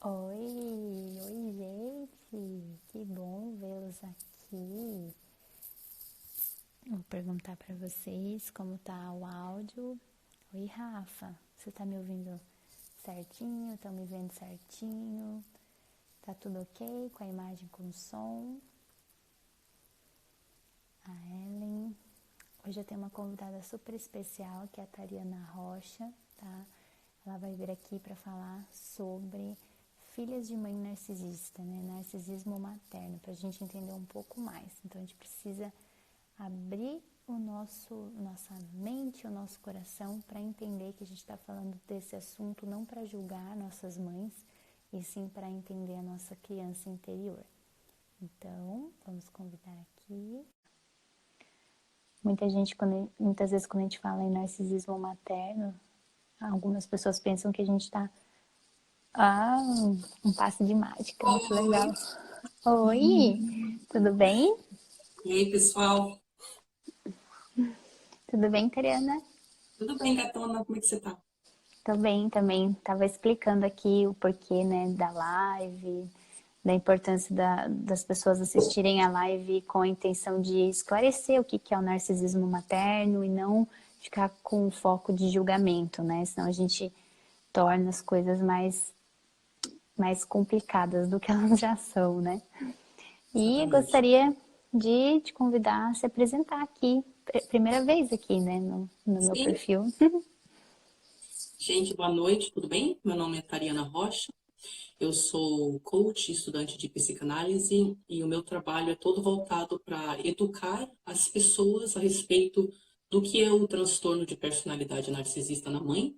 Oi, gente, que bom vê-los aqui. Vou perguntar para vocês como tá o áudio. Oi, Rafa, você tá me ouvindo certinho? Tá me vendo certinho? Tá tudo ok com a imagem, com o som? A Ellen. Hoje eu tenho uma convidada super especial, que é a Tariana Rocha, tá? Ela vai vir aqui para falar sobre filhas de mãe narcisista, né? Narcisismo materno, para a gente entender um pouco mais. Então a gente precisa abrir nossa mente, o nosso coração para entender que a gente está falando desse assunto não para julgar nossas mães, e sim para entender a nossa criança interior. Então, vamos convidar aqui. Muitas vezes quando a gente fala em narcisismo materno, algumas pessoas pensam que a gente está um passe de mágica, muito legal. Oi. Oi, tudo bem? E aí, pessoal? Tudo bem, Tariana? Tudo bem, gatona? Como é que você tá? Tô bem também. Tava explicando aqui o porquê, né, da live, da importância das pessoas assistirem a live com a intenção de esclarecer o que é o narcisismo materno e não ficar com foco de julgamento, né? Senão a gente torna as coisas mais complicadas do que elas já são, né? E Exatamente. gostaria de te convidar a se apresentar aqui, primeira vez aqui, né, no meu Sim. perfil. Gente, boa noite, tudo bem? Meu nome é Tariana Rocha. Eu sou coach, estudante de psicanálise e o meu trabalho é todo voltado para educar as pessoas a respeito do que é o transtorno de personalidade narcisista na mãe,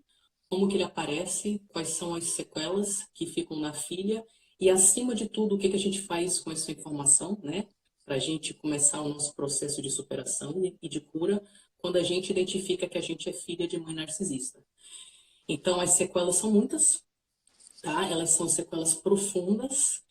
como que ele aparece, quais são as sequelas que ficam na filha e, acima de tudo, o que a gente faz com essa informação, né? Para a gente começar o nosso processo de superação e de cura quando a gente identifica que a gente é filha de mãe narcisista. Então, as sequelas são muitas, tá? Elas são sequelas profundas.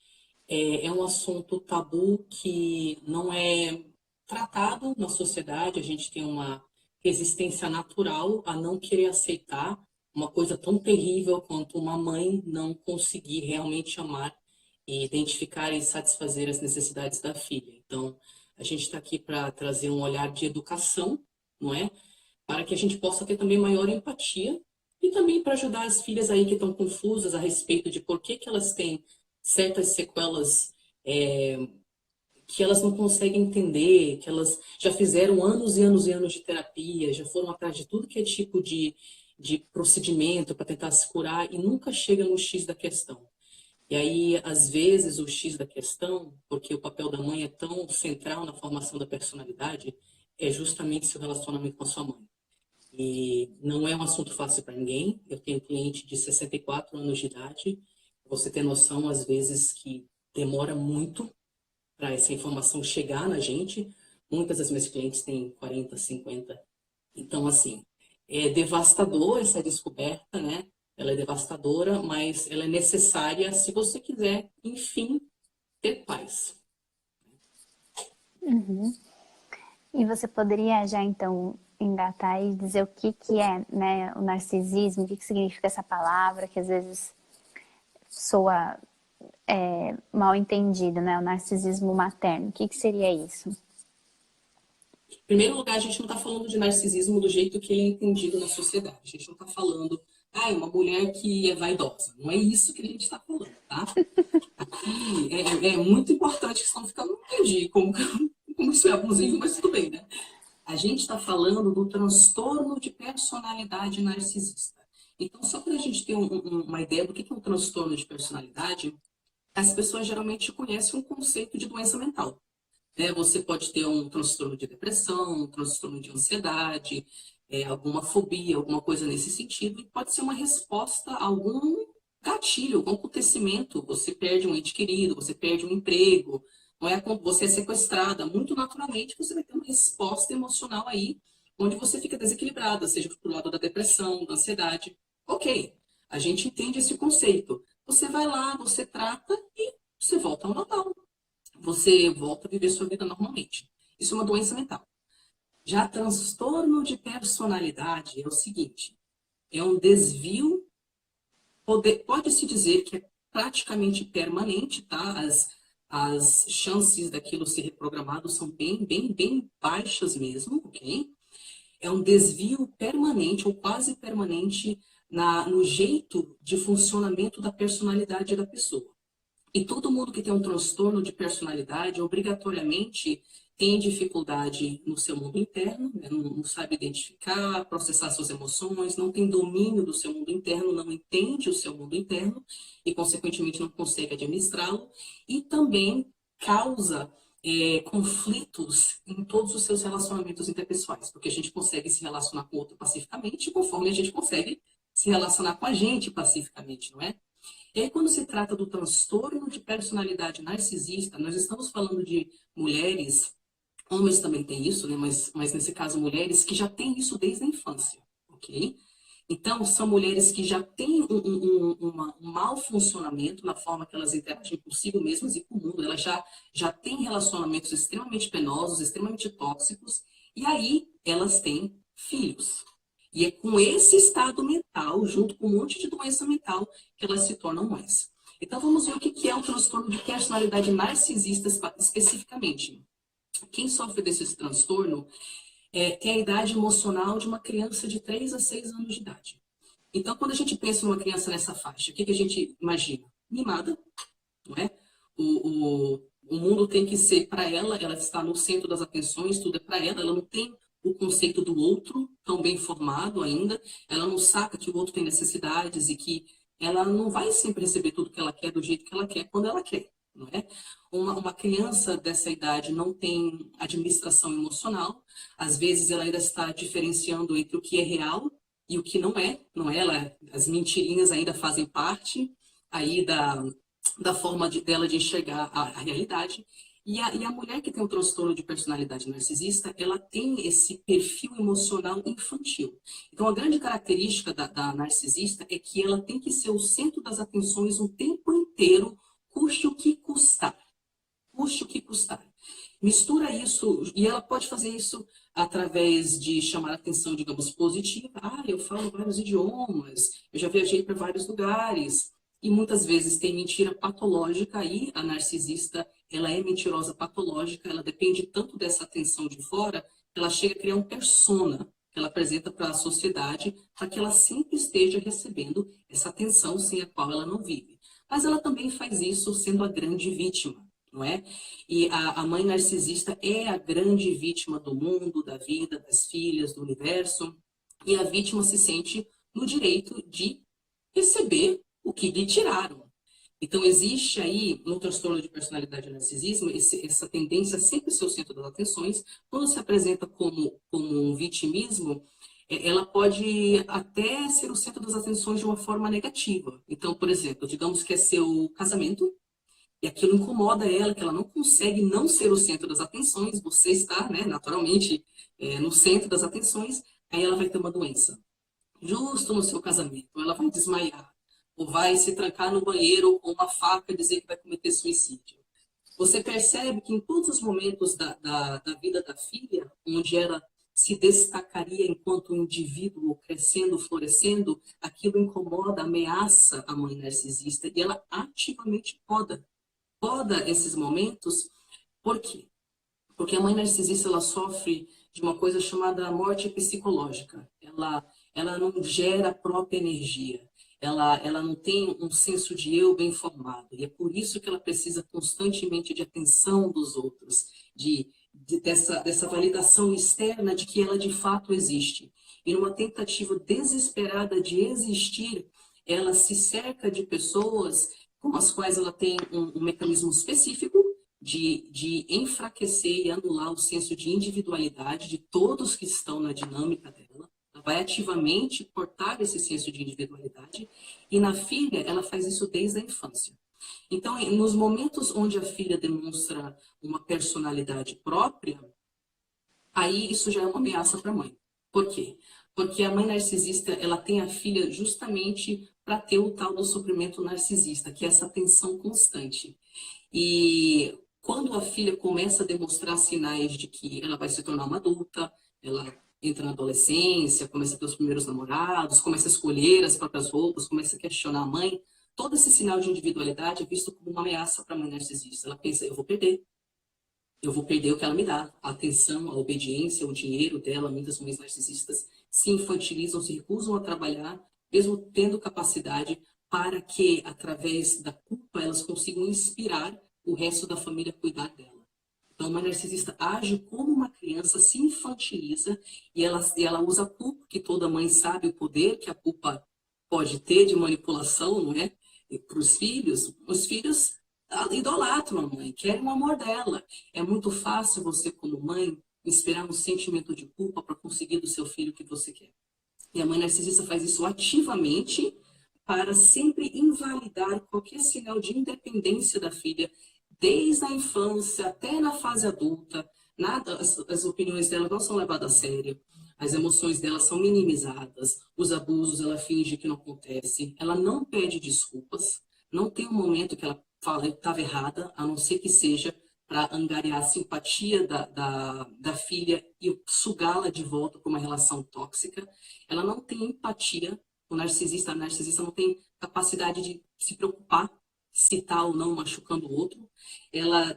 É um assunto tabu que não é tratado na sociedade. A gente tem uma resistência natural a não querer aceitar uma coisa tão terrível quanto uma mãe não conseguir realmente amar e identificar e satisfazer as necessidades da filha. Então, a gente está aqui para trazer um olhar de educação, não é? Para que a gente possa ter também maior empatia e também para ajudar as filhas aí que estão confusas a respeito de por que elas têm certas sequelas que elas não conseguem entender, que elas já fizeram anos e anos e anos de terapia, já foram atrás de tudo que é tipo de procedimento para tentar se curar e nunca chega no X da questão. E aí, às vezes, o X da questão, porque o papel da mãe é tão central na formação da personalidade, é justamente seu relacionamento com a sua mãe. E não é um assunto fácil para ninguém. Eu tenho cliente de 64 anos de idade. Você tem noção, às vezes, que demora muito para essa informação chegar na gente. Muitas das minhas clientes têm 40, 50. Então, assim, é devastador essa descoberta, né? Ela é devastadora, mas ela é necessária se você quiser, enfim, ter paz. Uhum. E você poderia já então engatar e dizer o que é, né, o narcisismo, o que significa essa palavra, que às vezes soa mal entendido, né? O narcisismo materno. O que seria isso? Em primeiro lugar, a gente não está falando de narcisismo do jeito que ele é entendido na sociedade. A gente não está falando, uma mulher que é vaidosa. Não é isso que a gente está falando, tá? Aqui é muito importante, que senão fica, não entendi como isso é abusivo, mas tudo bem, né? A gente está falando do transtorno de personalidade narcisista. Então, só para a gente ter uma ideia do que é um transtorno de personalidade, as pessoas geralmente conhecem um conceito de doença mental. Né? Você pode ter um transtorno de depressão, um transtorno de ansiedade, alguma fobia, alguma coisa nesse sentido, e pode ser uma resposta a algum gatilho, algum acontecimento. Você perde um ente querido, você perde um emprego, não é? Você é sequestrada. Muito naturalmente, você vai ter uma resposta emocional aí, onde você fica desequilibrada, seja pro lado da depressão, da ansiedade. Ok, a gente entende esse conceito. Você vai lá, você trata e você volta ao normal, você volta a viver sua vida normalmente. Isso é uma doença mental. Já transtorno de personalidade é o seguinte: é um desvio, pode-se dizer que é praticamente permanente, tá? As chances daquilo ser reprogramado são bem baixas mesmo, ok? É um desvio permanente ou quase permanente no jeito de funcionamento da personalidade da pessoa. E todo mundo que tem um transtorno de personalidade, obrigatoriamente, tem dificuldade no seu mundo interno, né? Não sabe identificar, processar suas emoções, não tem domínio do seu mundo interno, não entende o seu mundo interno e, consequentemente, não consegue administrá-lo. E também causa conflitos em todos os seus relacionamentos interpessoais, porque a gente consegue se relacionar com o outro pacificamente conforme a gente consegue se relacionar com a gente pacificamente, não é? E aí, quando se trata do transtorno de personalidade narcisista, nós estamos falando de mulheres, homens também têm isso, né? Mas nesse caso, mulheres que já têm isso desde a infância, ok? Então, são mulheres que já têm um mau funcionamento na forma que elas interagem consigo mesmas e com o mundo. Elas já têm relacionamentos extremamente penosos, extremamente tóxicos, e aí elas têm filhos. E é com esse estado mental, junto com um monte de doença mental, que elas se tornam mães. Então, vamos ver o que é o transtorno de personalidade narcisista especificamente. Quem sofre desse transtorno tem a idade emocional de uma criança de 3 a 6 anos de idade. Então, quando a gente pensa numa criança nessa faixa, o que a gente imagina? Mimada, não é? O mundo tem que ser para ela, ela está no centro das atenções, tudo é para ela não tem o conceito do outro tão bem formado ainda, ela não saca que o outro tem necessidades e que ela não vai sempre receber tudo que ela quer do jeito que ela quer, quando ela quer, não é? Uma criança dessa idade não tem administração emocional, às vezes ela ainda está diferenciando entre o que é real e o que não é, não é? As mentirinhas ainda fazem parte aí da forma dela de enxergar a realidade. E a mulher que tem um transtorno de personalidade narcisista, ela tem esse perfil emocional infantil. Então, a grande característica da narcisista é que ela tem que ser o centro das atenções o tempo inteiro, custe o que custar. Custe o que custar. Mistura isso, e ela pode fazer isso através de chamar a atenção, digamos, positiva. Eu falo vários idiomas, eu já viajei para vários lugares. E muitas vezes tem mentira patológica aí, a narcisista, ela é mentirosa patológica, ela depende tanto dessa atenção de fora, que ela chega a criar um persona, que ela apresenta para a sociedade, para que ela sempre esteja recebendo essa atenção sem a qual ela não vive. Mas ela também faz isso sendo a grande vítima, não é? E a mãe narcisista é a grande vítima do mundo, da vida, das filhas, do universo, e a vítima se sente no direito de receber o que lhe tiraram. Então, existe aí, no transtorno de personalidade e narcisismo, essa tendência a sempre ser o centro das atenções. Quando se apresenta como um vitimismo, ela pode até ser o centro das atenções de uma forma negativa. Então, por exemplo, digamos que é seu casamento, e aquilo incomoda ela, que ela não consegue não ser o centro das atenções, você está, né, naturalmente, no centro das atenções, aí ela vai ter uma doença. Justo no seu casamento, ela vai desmaiar, ou vai se trancar no banheiro com uma faca e dizer que vai cometer suicídio. Você percebe que em todos os momentos da vida da filha, onde ela se destacaria enquanto indivíduo, crescendo, florescendo, aquilo incomoda, ameaça a mãe narcisista e ela ativamente poda esses momentos. Por quê? Porque a mãe narcisista, ela sofre de uma coisa chamada morte psicológica. Ela não gera a própria energia. Ela não tem um senso de eu bem formado. E é por isso que ela precisa constantemente de atenção dos outros, dessa validação externa de que ela de fato existe. E numa tentativa desesperada de existir, ela se cerca de pessoas com as quais ela tem um mecanismo específico de enfraquecer e anular o senso de individualidade de todos que estão na dinâmica dela. Ela vai ativamente cortar esse senso de individualidade. E na filha, ela faz isso desde a infância. Então, nos momentos onde a filha demonstra uma personalidade própria, aí isso já é uma ameaça para a mãe. Por quê? Porque a mãe narcisista, ela tem a filha justamente para ter o tal do suprimento narcisista, que é essa tensão constante. E quando a filha começa a demonstrar sinais de que ela vai se tornar uma adulta, ela entra na adolescência, começa a ter os primeiros namorados, começa a escolher as próprias roupas, começa a questionar a mãe, todo esse sinal de individualidade é visto como uma ameaça para a mãe narcisista. Ela pensa, eu vou perder. Eu vou perder o que ela me dá. A atenção, a obediência, o dinheiro dela. Muitas mães narcisistas se infantilizam, se recusam a trabalhar, mesmo tendo capacidade, para que, através da culpa, elas consigam inspirar o resto da família a cuidar dela. Então, uma narcisista age como uma criança, se infantiliza e ela usa a culpa, que toda mãe sabe o poder que a culpa pode ter de manipulação, não é? Para os filhos idolatram a mãe, querem o amor dela. É muito fácil você, como mãe, inspirar um sentimento de culpa para conseguir do seu filho o que você quer. E a mãe narcisista faz isso ativamente para sempre invalidar qualquer sinal de independência da filha, desde a infância até na fase adulta. Nada, as opiniões dela não são levadas a sério. As emoções dela são minimizadas. Os abusos ela finge que não acontece. Ela não pede desculpas. Não tem um momento que ela fala eu estava errada, a não ser que seja para angariar a simpatia da filha e sugá-la de volta para uma relação tóxica. Ela não tem empatia. A narcisista não tem capacidade de se preocupar se está ou não machucando o outro. Ela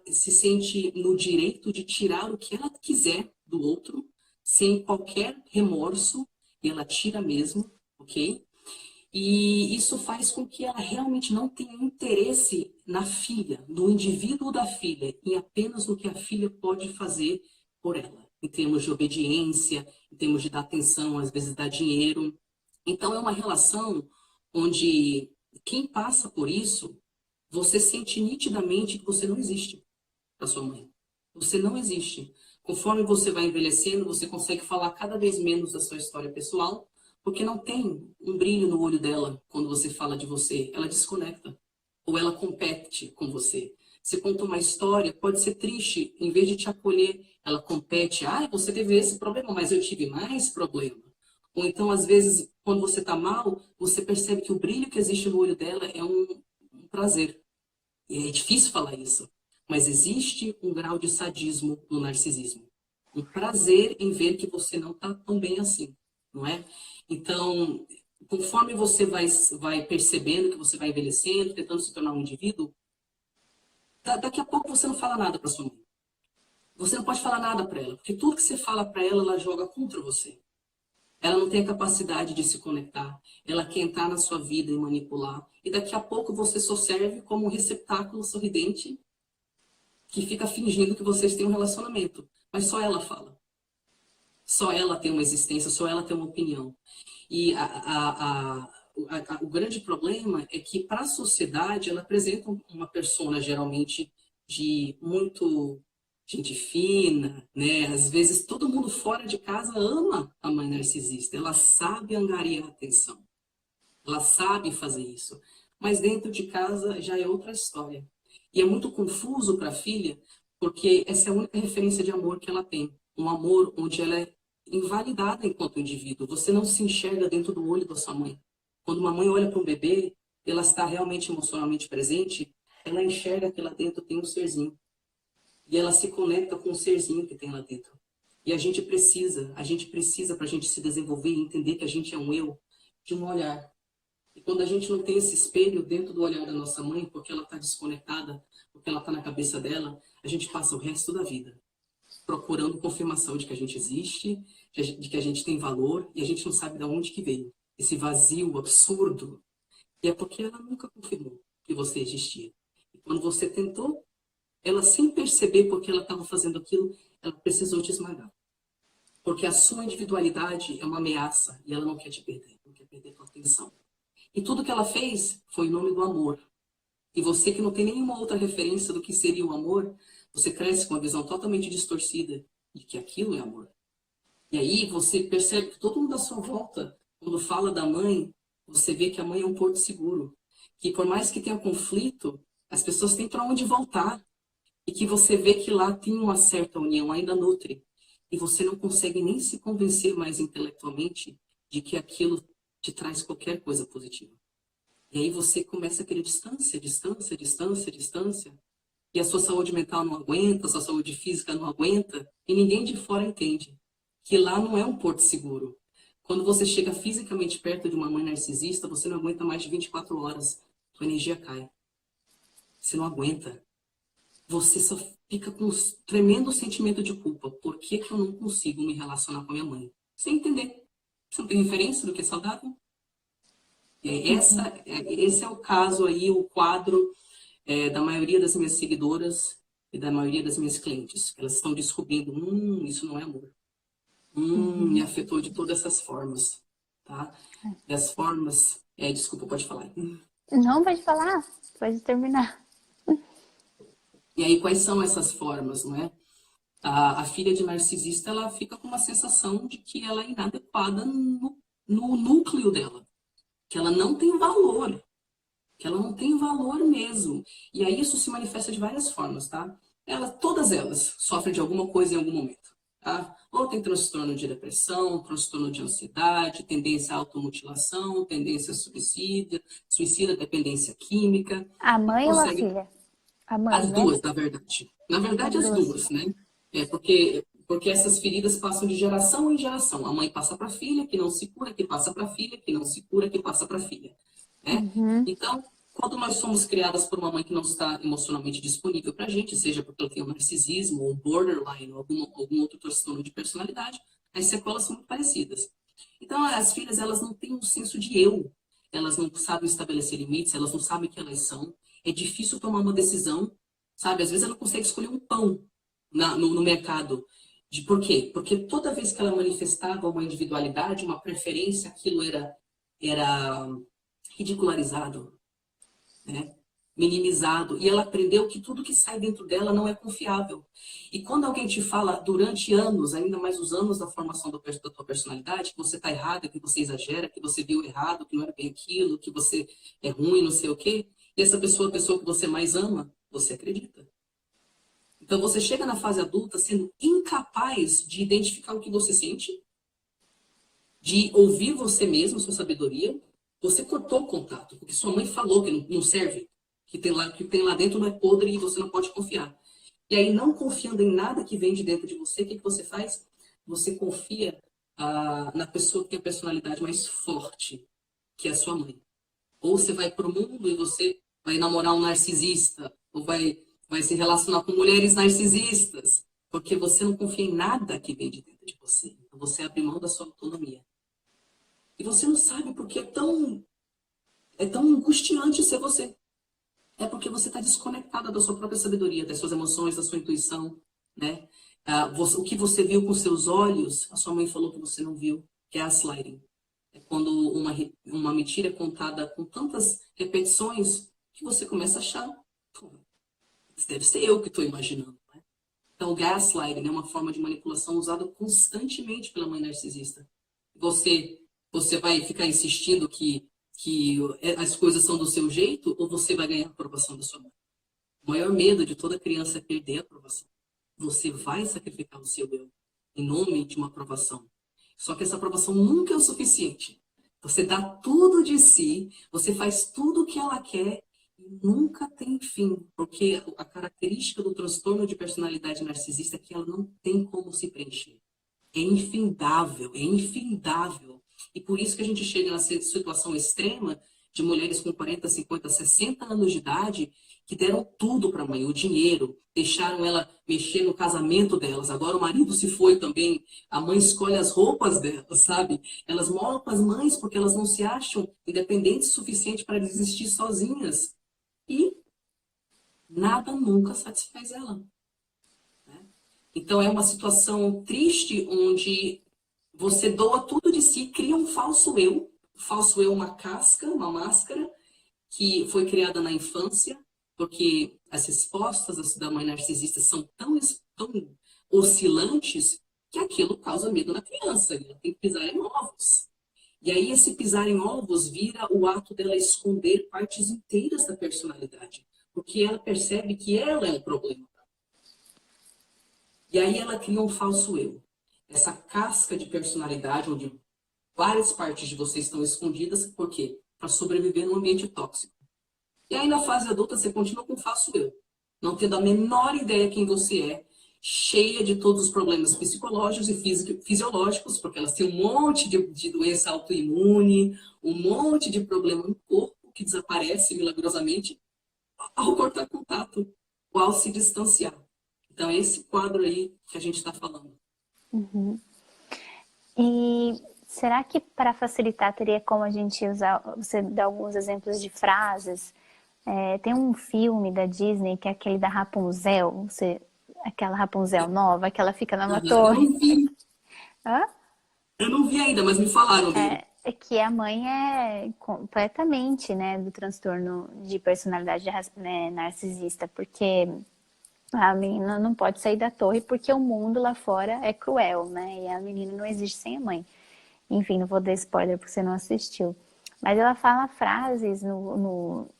se sente no direito de tirar o que ela quiser do outro, sem qualquer remorso, e ela tira mesmo, ok? E isso faz com que ela realmente não tenha interesse na filha, no indivíduo da filha, e apenas no que a filha pode fazer por ela, em termos de obediência, em termos de dar atenção, às vezes dar dinheiro. Então é uma relação onde quem passa por isso, você sente nitidamente que você não existe para sua mãe. Você não existe. Conforme você vai envelhecendo, você consegue falar cada vez menos da sua história pessoal, porque não tem um brilho no olho dela quando você fala de você. Ela desconecta. Ou ela compete com você. Você conta uma história, pode ser triste, em vez de te acolher, ela compete. Ah, você teve esse problema, mas eu tive mais problema. Ou então, às vezes, quando você está mal, você percebe que o brilho que existe no olho dela é um prazer. E é difícil falar isso, mas existe um grau de sadismo no narcisismo. Um prazer em ver que você não está tão bem assim, não é? Então, conforme você vai percebendo que você vai envelhecendo, tentando se tornar um indivíduo, daqui a pouco você não fala nada para sua mãe. Você não pode falar nada para ela, porque tudo que você fala para ela, ela joga contra você. Ela não tem a capacidade de se conectar. Ela quer entrar na sua vida e manipular. E daqui a pouco você só serve como um receptáculo sorridente que fica fingindo que vocês têm um relacionamento. Mas só ela fala. Só ela tem uma existência, só ela tem uma opinião. E o grande problema é que para a sociedade ela apresenta uma persona geralmente de muito gente fina, né? Às vezes todo mundo fora de casa ama a mãe narcisista. Ela sabe angariar a atenção. Ela sabe fazer isso. Mas dentro de casa já é outra história. E é muito confuso para a filha, porque essa é a única referência de amor que ela tem. Um amor onde ela é invalidada enquanto indivíduo. Você não se enxerga dentro do olho da sua mãe. Quando uma mãe olha para um bebê, ela está realmente emocionalmente presente, ela enxerga que lá dentro tem um serzinho. E ela se conecta com o serzinho que tem lá dentro. E a gente precisa para a gente se desenvolver e entender que a gente é um eu, de um olhar. E quando a gente não tem esse espelho dentro do olhar da nossa mãe, porque ela está desconectada, porque ela está na cabeça dela, a gente passa o resto da vida procurando confirmação de que a gente existe, de que a gente tem valor, e a gente não sabe de onde que veio. Esse vazio absurdo. E é porque ela nunca confirmou que você existia. E quando você tentou, ela sem perceber porque ela estava fazendo aquilo, ela precisou te esmagar. Porque a sua individualidade é uma ameaça e ela não quer te perder, não quer perder a tua atenção. E tudo que ela fez foi em nome do amor. E você que não tem nenhuma outra referência do que seria o amor, você cresce com uma visão totalmente distorcida de que aquilo é amor. E aí você percebe que todo mundo à sua volta, quando fala da mãe, você vê que a mãe é um porto seguro. Que por mais que tenha conflito, as pessoas têm para onde voltar. E que você vê que lá tem uma certa união, ainda nutre. E você não consegue nem se convencer mais intelectualmente de que aquilo te traz qualquer coisa positiva. E aí você começa a querer distância, distância, distância, distância. E a sua saúde mental não aguenta, a sua saúde física não aguenta. E ninguém de fora entende que lá não é um porto seguro. Quando você chega fisicamente perto de uma mãe narcisista, você não aguenta mais de 24 horas. Sua energia cai. Você não aguenta. Você só fica com um tremendo sentimento de culpa. Por que que eu não consigo me relacionar com a minha mãe? Sem entender. Você não tem referência do que é saudável? Uhum. Esse é o caso aí, o quadro da maioria das minhas seguidoras e da maioria das minhas clientes. Elas estão descobrindo, isso não é amor. Me Uhum. afetou de todas essas formas, tá? E as formas... desculpa, pode falar. Não pode falar? Pode terminar. E aí, quais são essas formas, não é? A filha de narcisista, ela fica com uma sensação de que ela é inadequada no núcleo dela. Que ela não tem valor. Que ela não tem valor mesmo. E aí isso se manifesta de várias formas, tá? Todas elas sofrem de alguma coisa em algum momento, tá? Ou tem transtorno de depressão, transtorno de ansiedade, tendência à automutilação, tendência a suicida, dependência química, A e mãe ou a consegue filha? A mãe, as né? duas, na verdade. Na As verdade, as duas. duas, né? Porque essas feridas passam de geração em geração. A mãe passa para a filha, que não se cura, que passa para a filha, que não se cura, que passa para a filha, né? Uhum. Então, quando nós somos criadas por uma mãe que não está emocionalmente disponível para a gente, seja porque ela tem um narcisismo, ou borderline, ou algum outro transtorno de personalidade, as sequelas são muito parecidas. Então, as filhas, elas não têm um senso de eu. Elas não sabem estabelecer limites, elas não sabem quem elas são. É difícil tomar uma decisão, sabe? Às vezes ela não consegue escolher um pão no mercado. Por quê? Porque toda vez que ela manifestava uma individualidade, uma preferência, aquilo era ridicularizado, né? Minimizado. E ela aprendeu que tudo que sai dentro dela não é confiável. E quando alguém te fala durante anos, ainda mais os anos da formação da tua personalidade, que você está errado, que você exagera, que você viu errado, que não era bem aquilo, que você é ruim, não sei o quê, e essa pessoa, a pessoa que você mais ama, você acredita. Então você chega na fase adulta sendo incapaz de identificar o que você sente, de ouvir você mesmo, sua sabedoria. Você cortou o contato, porque sua mãe falou que não serve, que tem lá dentro não é podre e você não pode confiar. E aí, não confiando em nada que vem de dentro de você, o que você faz? Você confia na pessoa que tem a personalidade mais forte, que é a sua mãe. Ou você vai para o mundo e você vai namorar um narcisista, ou vai se relacionar com mulheres narcisistas, porque você não confia em nada que vem de dentro de você. Então, você abre mão da sua autonomia. E você não sabe porque é tão angustiante ser você. É porque você está desconectada da sua própria sabedoria, das suas emoções, da sua intuição, né? O que você viu com seus olhos, a sua mãe falou que você não viu, que é gaslighting. É quando uma mentira é contada com tantas repetições que você começa a achar, pô, isso deve ser eu que estou imaginando, né? Então, o gaslighting é uma forma de manipulação usada constantemente pela mãe narcisista. Você, você vai ficar insistindo que as coisas são do seu jeito ou você vai ganhar a aprovação da sua mãe? O maior medo de toda criança é perder a aprovação. Você vai sacrificar o seu eu em nome de uma aprovação. Só que essa aprovação nunca é o suficiente. Você dá tudo de si, você faz tudo o que ela quer e nunca tem fim. Porque a característica do transtorno de personalidade narcisista é que ela não tem como se preencher. É infindável, é infindável. E por isso que a gente chega nessa situação extrema de mulheres com 40, 50, 60 anos de idade que deram tudo para a mãe, o dinheiro, deixaram ela mexer no casamento delas. Agora o marido se foi também, a mãe escolhe as roupas delas, sabe? Elas moram com as mães porque elas não se acham independentes o suficiente para existir sozinhas. E nada nunca satisfaz ela. Então é uma situação triste onde você doa tudo de si, cria um falso eu. O falso eu é uma casca, uma máscara, que foi criada na infância, porque as respostas da mãe narcisista são tão oscilantes que aquilo causa medo na criança. Ela tem que pisar em ovos. E aí esse pisar em ovos vira o ato dela esconder partes inteiras da personalidade, porque ela percebe que ela é um problema. E aí ela cria um falso eu. Essa casca de personalidade, onde várias partes de você estão escondidas, por quê? Para sobreviver num ambiente tóxico. E aí na fase adulta você continua com o falso eu, não tendo a menor ideia quem você é, cheia de todos os problemas psicológicos e fisiológicos, porque elas têm um monte de doença autoimune, um monte de problema no corpo que desaparece milagrosamente ao cortar contato, ou ao se distanciar. Então, é esse quadro aí que a gente está falando. Uhum. E será que para facilitar teria como a gente usar, você dá alguns exemplos de frases? Tem um filme da Disney que é aquele da Rapunzel, aquela Rapunzel nova, que ela fica numa Eu torre. não vi, Hã? eu não vi ainda, mas me falaram dele. É que a mãe é completamente, né, do transtorno de personalidade, né, narcisista, porque a menina não pode sair da torre porque o mundo lá fora é cruel, né? E a menina não existe sem a mãe. Enfim, não vou dar spoiler porque você não assistiu. Mas ela fala frases no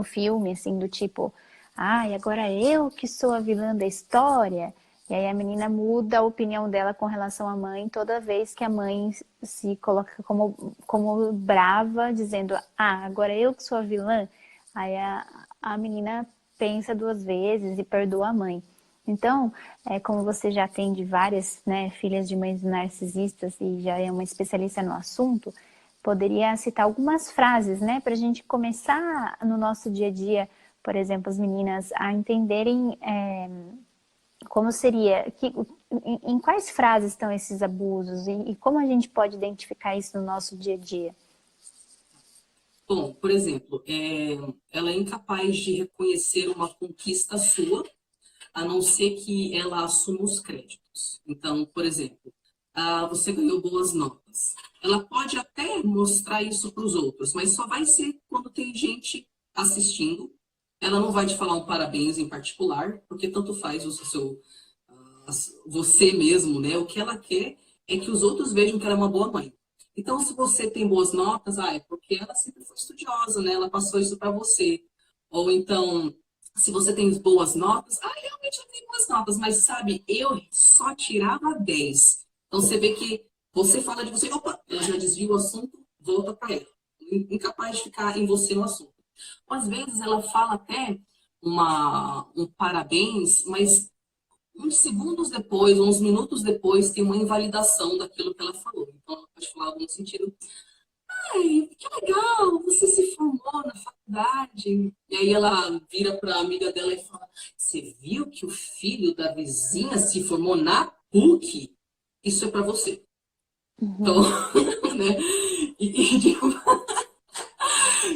filme, assim, do tipo, ai, agora eu que sou a vilã da história. E aí a menina muda a opinião dela com relação à mãe toda vez que a mãe se coloca como brava, dizendo, ah, agora eu que sou a vilã. Aí a menina pensa duas vezes e perdoa a mãe. Então, como você já atende várias, né, filhas de mães narcisistas e já é uma especialista no assunto, poderia citar algumas frases, né, para a gente começar no nosso dia a dia, por exemplo, as meninas a entenderem como seria, em quais frases estão esses abusos e como a gente pode identificar isso no nosso dia a dia. Bom, por exemplo, ela é incapaz de reconhecer uma conquista sua, a não ser que ela assuma os créditos. Então, por exemplo, você ganhou boas notas. Ela pode até mostrar isso para os outros, mas só vai ser quando tem gente assistindo. Ela não vai te falar um parabéns em particular, porque tanto faz você mesmo, né? O que ela quer é que os outros vejam que ela é uma boa mãe. Então, se você tem boas notas, é porque ela sempre foi estudiosa, né? Ela passou isso para você. Ou então, se você tem boas notas, realmente eu tenho boas notas, mas sabe, eu só tirava 10. Então, você vê que você fala de você, opa, ela já desvia o assunto, volta para ela. Incapaz de ficar em você no assunto. Às vezes, ela fala até um parabéns, mas uns segundos depois, uns minutos depois, tem uma invalidação daquilo que ela falou. Então, ela pode falar algo no sentido, ai, que legal, você se formou na faculdade. E aí ela vira para a amiga dela e fala, você viu que o filho da vizinha se formou na PUC? Isso é para você. Então, Uhum. né? E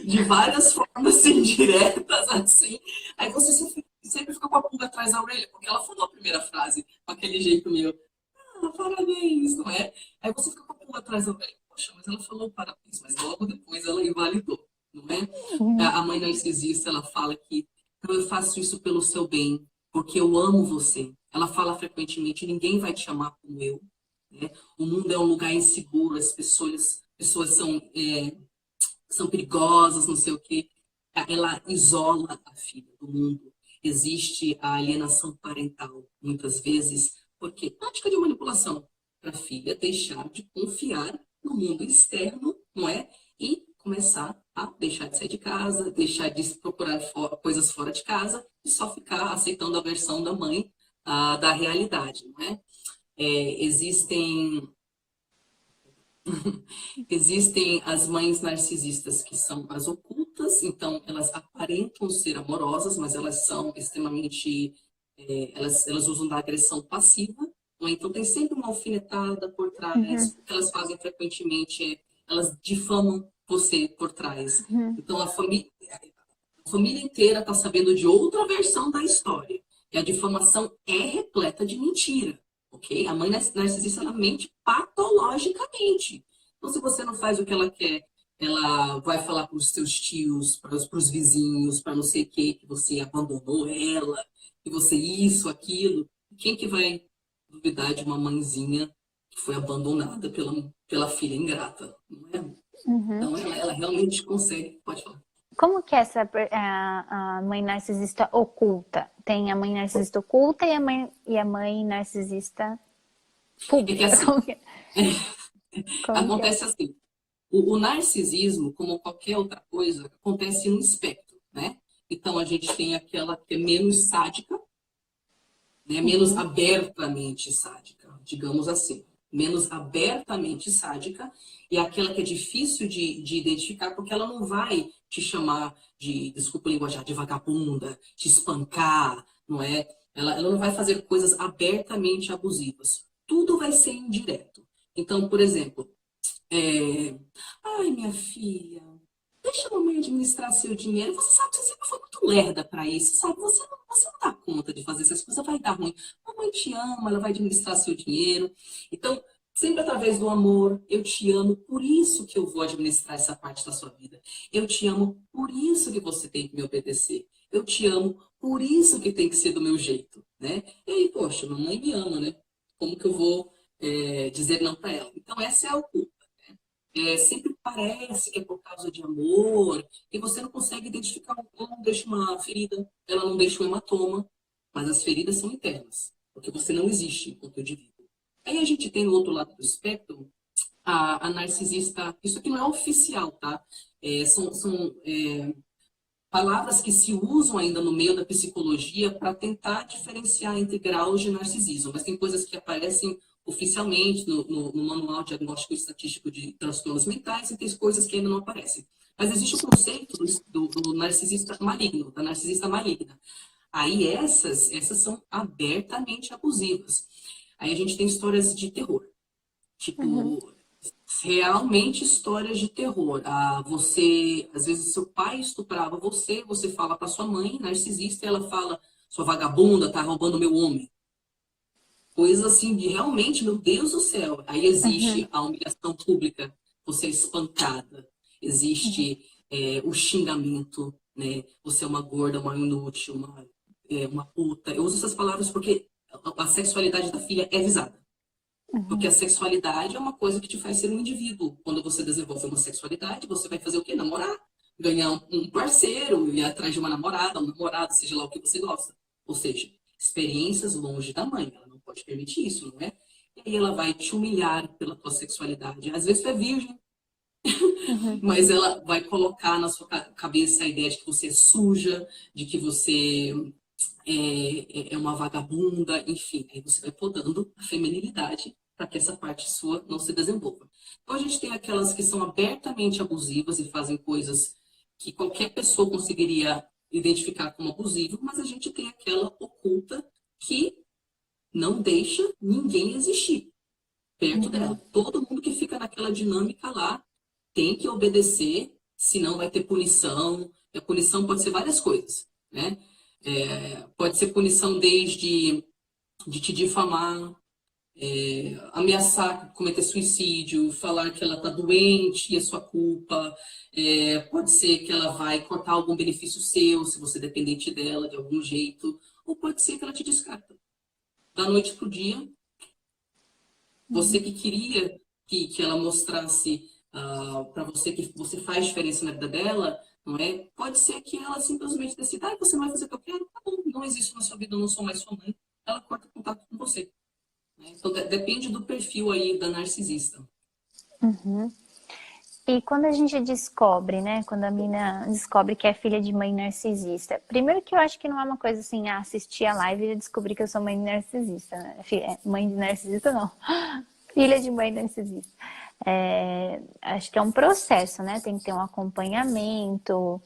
de várias formas indiretas, assim. Aí você sempre fica com a pulga atrás da orelha, porque ela falou a primeira frase com aquele jeito meio, parabéns, não é? Aí você fica com a pulga atrás da orelha. Poxa, mas ela falou parabéns, mas logo depois ela invalidou, não é? Uhum. A mãe narcisista, ela fala que então eu faço isso pelo seu bem, porque eu amo você. Ela fala frequentemente, ninguém vai te amar como eu. Né? O mundo é um lugar inseguro, as pessoas são perigosas, não sei o quê. Ela isola a filha do mundo. Existe a alienação parental, muitas vezes, porque prática de manipulação para a filha deixar de confiar no mundo externo, não é? E começar a deixar de sair de casa, deixar de procurar coisas fora de casa e só ficar aceitando a versão da mãe da realidade, não é? Existem as mães narcisistas, que são as ocultas, então elas aparentam ser amorosas, mas elas são extremamente. Elas usam da agressão passiva, não é? Então tem sempre uma alfinetada por trás. Uhum. O que elas fazem frequentemente elas difamam você por trás. Uhum. Então a família inteira está sabendo de outra versão da história. E a difamação é repleta de mentira. Ok? A mãe narcisista ela mente patologicamente. Então, se você não faz o que ela quer, ela vai falar para os seus tios, para os vizinhos, para não sei o que você abandonou ela, que você isso, aquilo. Quem que vai duvidar de uma mãezinha que foi abandonada pela filha ingrata? Não é? Uhum. Então, ela realmente consegue. Pode falar. Como que é a mãe narcisista oculta? Tem a mãe narcisista oculta e a mãe narcisista É que pública. assim, Como que é? Como que é? acontece assim. O narcisismo, como qualquer outra coisa, acontece no espectro, né? Então, a gente tem aquela que é menos sádica, né? Menos abertamente sádica, digamos assim. Menos abertamente sádica e aquela que é difícil de identificar, porque ela não vai te chamar de, desculpa o linguajar, de vagabunda, te espancar, não é? Ela não vai fazer coisas abertamente abusivas. Tudo vai ser indireto. Então, por exemplo, ai, minha filha, deixa a mamãe administrar seu dinheiro. Você sabe que você sempre foi muito lerda para isso, sabe? Você não dá conta de fazer essas coisas, vai dar ruim. Mamãe te ama, ela vai administrar seu dinheiro. Então, sempre através do amor, eu te amo, por isso que eu vou administrar essa parte da sua vida. Eu te amo, por isso que você tem que me obedecer. Eu te amo, por isso que tem que ser do meu jeito, né? E aí, poxa, mamãe me ama, né? Como que eu vou dizer não para ela? Então, essa é a culpa. Sempre parece que é por causa de amor, e você não consegue identificar, ela não deixa uma ferida, ela não deixa um hematoma, mas as feridas são internas, porque você não existe enquanto indivíduo. Aí a gente tem no outro lado do espectro a narcisista, isso aqui não é oficial, tá? São palavras que se usam ainda no meio da psicologia para tentar diferenciar entre graus de narcisismo, mas tem coisas que aparecem oficialmente no Manual Diagnóstico e Estatístico de Transtornos Mentais e tem coisas que ainda não aparecem. Mas existe o conceito do narcisista maligno, da narcisista maligna. Aí essas são abertamente abusivas. Aí a gente tem histórias de terror. Uhum. Tipo, realmente histórias de terror. Você, às vezes, seu pai estuprava você, você fala para sua mãe, narcisista, e ela fala, sua vagabunda tá roubando meu homem. Coisas assim de realmente, meu Deus do céu. Aí existe Uhum. a humilhação pública, você é espancada. Uhum. Existe o xingamento, né? Você é uma gorda, uma inútil, uma puta. Eu uso essas palavras porque a sexualidade da filha é visada. Porque a Uhum. sexualidade é uma coisa que te faz ser um indivíduo. Quando você desenvolve uma sexualidade, você vai fazer o quê? Namorar. Ganhar um parceiro, ir atrás de uma namorada, um namorado, seja lá o que você gosta. Ou seja, experiências longe da mãe. Ela não pode permitir isso, não é? E aí ela vai te humilhar pela tua sexualidade. Às vezes tu é virgem, Uhum. mas ela vai colocar na sua cabeça a ideia de que você é suja, de que você é uma vagabunda, enfim, aí você vai podando a feminilidade para que essa parte sua não se desenvolva. Então a gente tem aquelas que são abertamente abusivas e fazem coisas que qualquer pessoa conseguiria identificar como abusivo, mas a gente tem aquela oculta que não deixa ninguém existir perto dela. Uhum. Todo mundo que fica naquela dinâmica lá tem que obedecer, senão vai ter punição. E a punição pode ser várias coisas, né? Pode ser punição desde de te difamar, ameaçar cometer suicídio, falar que ela está doente e é sua culpa. Pode ser que ela vai cortar algum benefício seu, se você é dependente dela de algum jeito. Ou pode ser que ela te descarta. Da noite para o dia, você Uhum. que queria que ela mostrasse para você que você faz diferença na vida dela, não é? Pode ser que ela simplesmente decida, você não vai fazer o que eu quero, tá bom, não existe na sua vida, eu não sou mais sua mãe. Ela corta contato com você. Né? Então, depende do perfil aí da narcisista. Uhum. E quando a gente descobre, né? Quando a mina descobre que é filha de mãe narcisista. Primeiro que eu acho que não é uma coisa assim, assistir a live e descobrir que eu sou mãe de narcisista. Né? Mãe de narcisista não. Filha de mãe narcisista. Acho que é um processo, né? Tem que ter um acompanhamento,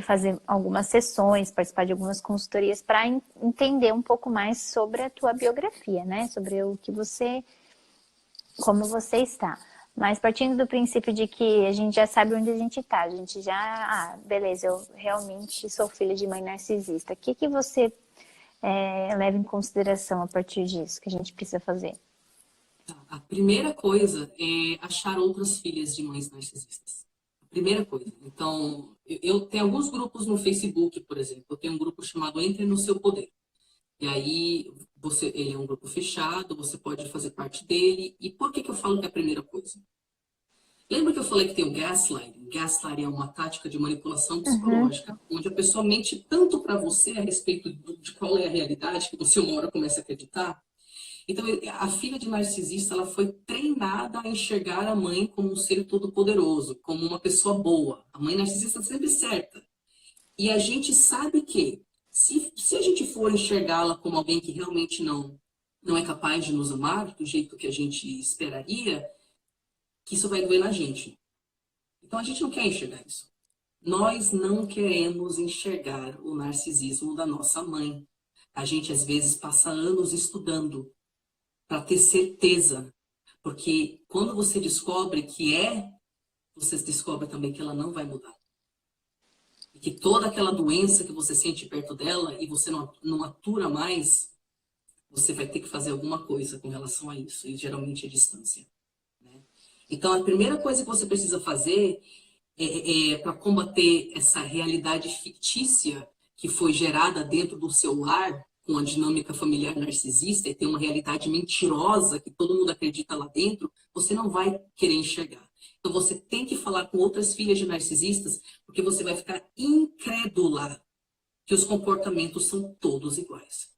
fazer algumas sessões, participar de algumas consultorias para entender um pouco mais sobre a tua biografia, né? Sobre o que você, como você está. Mas partindo do princípio de que a gente já sabe onde a gente está, a gente já, beleza, eu realmente sou filha de mãe narcisista. O que você leva em consideração a partir disso que a gente precisa fazer? A primeira coisa é achar outras filhas de mães narcisistas. A primeira coisa. Então, eu tenho alguns grupos no Facebook, por exemplo. Eu tenho um grupo chamado Entre no Seu Poder. E aí, ele é um grupo fechado, você pode fazer parte dele. E por que eu falo que é a primeira coisa? Lembra que eu falei que tem o gaslighting? Gaslighting é uma tática de manipulação Uhum, psicológica, onde a pessoa mente tanto para você a respeito de qual é a realidade, que você uma hora começa a acreditar. Então, a filha de narcisista, ela foi treinada a enxergar a mãe como um ser todo-poderoso, como uma pessoa boa. A mãe narcisista é sempre certa. E a gente sabe que Se a gente for enxergá-la como alguém que realmente não é capaz de nos amar do jeito que a gente esperaria, que isso vai doer na gente. Então a gente não quer enxergar isso. Nós não queremos enxergar o narcisismo da nossa mãe. A gente às vezes passa anos estudando para ter certeza. Porque quando você descobre que você descobre também que ela não vai mudar. E que toda aquela doença que você sente perto dela e você não atura mais, você vai ter que fazer alguma coisa com relação a isso. E geralmente é distância. Né? Então, a primeira coisa que você precisa fazer para combater essa realidade fictícia que foi gerada dentro do seu lar, com a dinâmica familiar narcisista, e tem uma realidade mentirosa que todo mundo acredita lá dentro, você não vai querer enxergar. Então você tem que falar com outras filhas de narcisistas, porque você vai ficar incrédula que os comportamentos são todos iguais.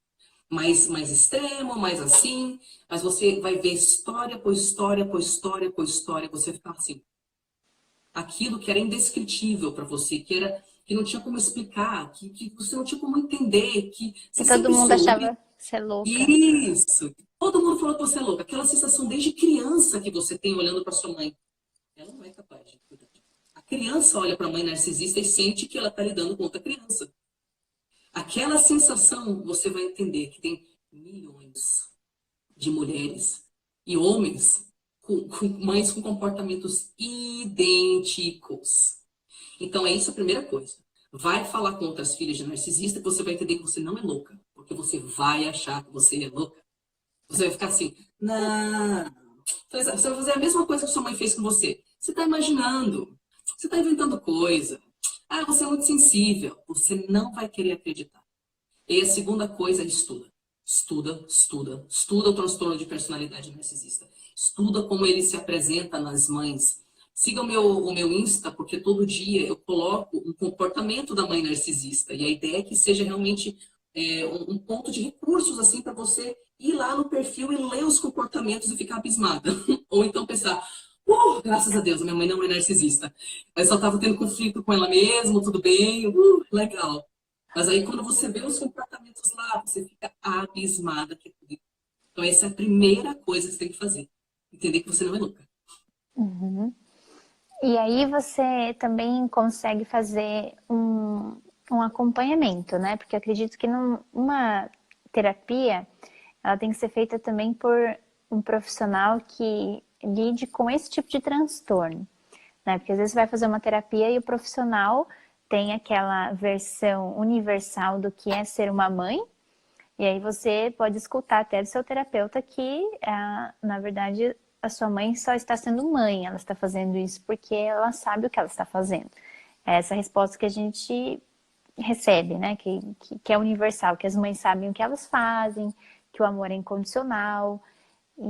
Mais extremo, mais assim, mas você vai ver história por história, por história, por história, você vai ficar assim. Aquilo que era indescritível para você, que não tinha como explicar, que você não tinha como entender, que Que você todo sempre mundo soube. achava ser louca. Isso. Todo mundo falou que você é louca. Aquela sensação desde criança que você tem olhando para sua mãe. Ela não é capaz de cuidar. A criança olha para a mãe narcisista e sente que ela está lidando com outra criança. Aquela sensação, você vai entender que tem milhões de mulheres e homens com mães com comportamentos idênticos. Então, é isso a primeira coisa. Vai falar com outras filhas de narcisista que você vai entender que você não é louca. Porque você vai achar que você é louca. Você vai ficar assim, não. Você vai fazer a mesma coisa que sua mãe fez com você. Você está imaginando. Você está inventando coisa. Ah, você é muito sensível. Você não vai querer acreditar. E a segunda coisa é estuda. Estuda, estuda. Estuda o transtorno de personalidade narcisista. Estuda como ele se apresenta nas mães. Siga o meu Insta, porque todo dia eu coloco um comportamento da mãe narcisista. E a ideia é que seja realmente um ponto de recursos, assim, para você ir lá no perfil e ler os comportamentos e ficar abismada. Ou então pensar, graças a Deus, a minha mãe não é narcisista. Eu só estava tendo conflito com ela mesmo, tudo bem, legal. Mas aí quando você vê os comportamentos lá, você fica abismada. Então essa é a primeira coisa que você tem que fazer. Entender que você não é louca. Uhum. E aí você também consegue fazer um acompanhamento, né? Porque eu acredito que uma terapia, ela tem que ser feita também por um profissional que lide com esse tipo de transtorno, né? Porque às vezes você vai fazer uma terapia e o profissional tem aquela versão universal do que é ser uma mãe, e aí você pode escutar até do seu terapeuta que, na verdade, a sua mãe só está sendo mãe, ela está fazendo isso porque ela sabe o que ela está fazendo. É essa resposta que a gente recebe, né? Que é universal, que as mães sabem o que elas fazem, que o amor é incondicional. E,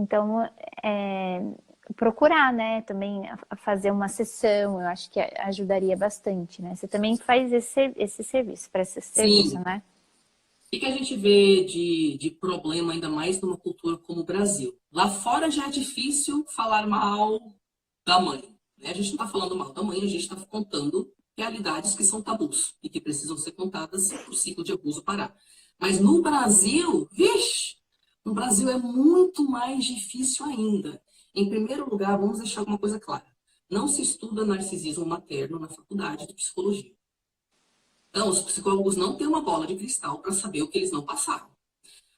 então, procurar, né? Também fazer uma sessão, eu acho que ajudaria bastante, né? Você também faz esse serviço, para esse serviço, Sim. né? O que a gente vê de problema, ainda mais numa cultura como o Brasil? Lá fora já é difícil falar mal da mãe. Né? A gente não está falando mal da mãe, a gente está contando realidades que são tabus e que precisam ser contadas para o ciclo de abuso parar. Mas no Brasil, vixe, no Brasil é muito mais difícil ainda. Em primeiro lugar, vamos deixar uma coisa clara. Não se estuda narcisismo materno na faculdade de psicologia. Então, os psicólogos não têm uma bola de cristal para saber o que eles não passaram.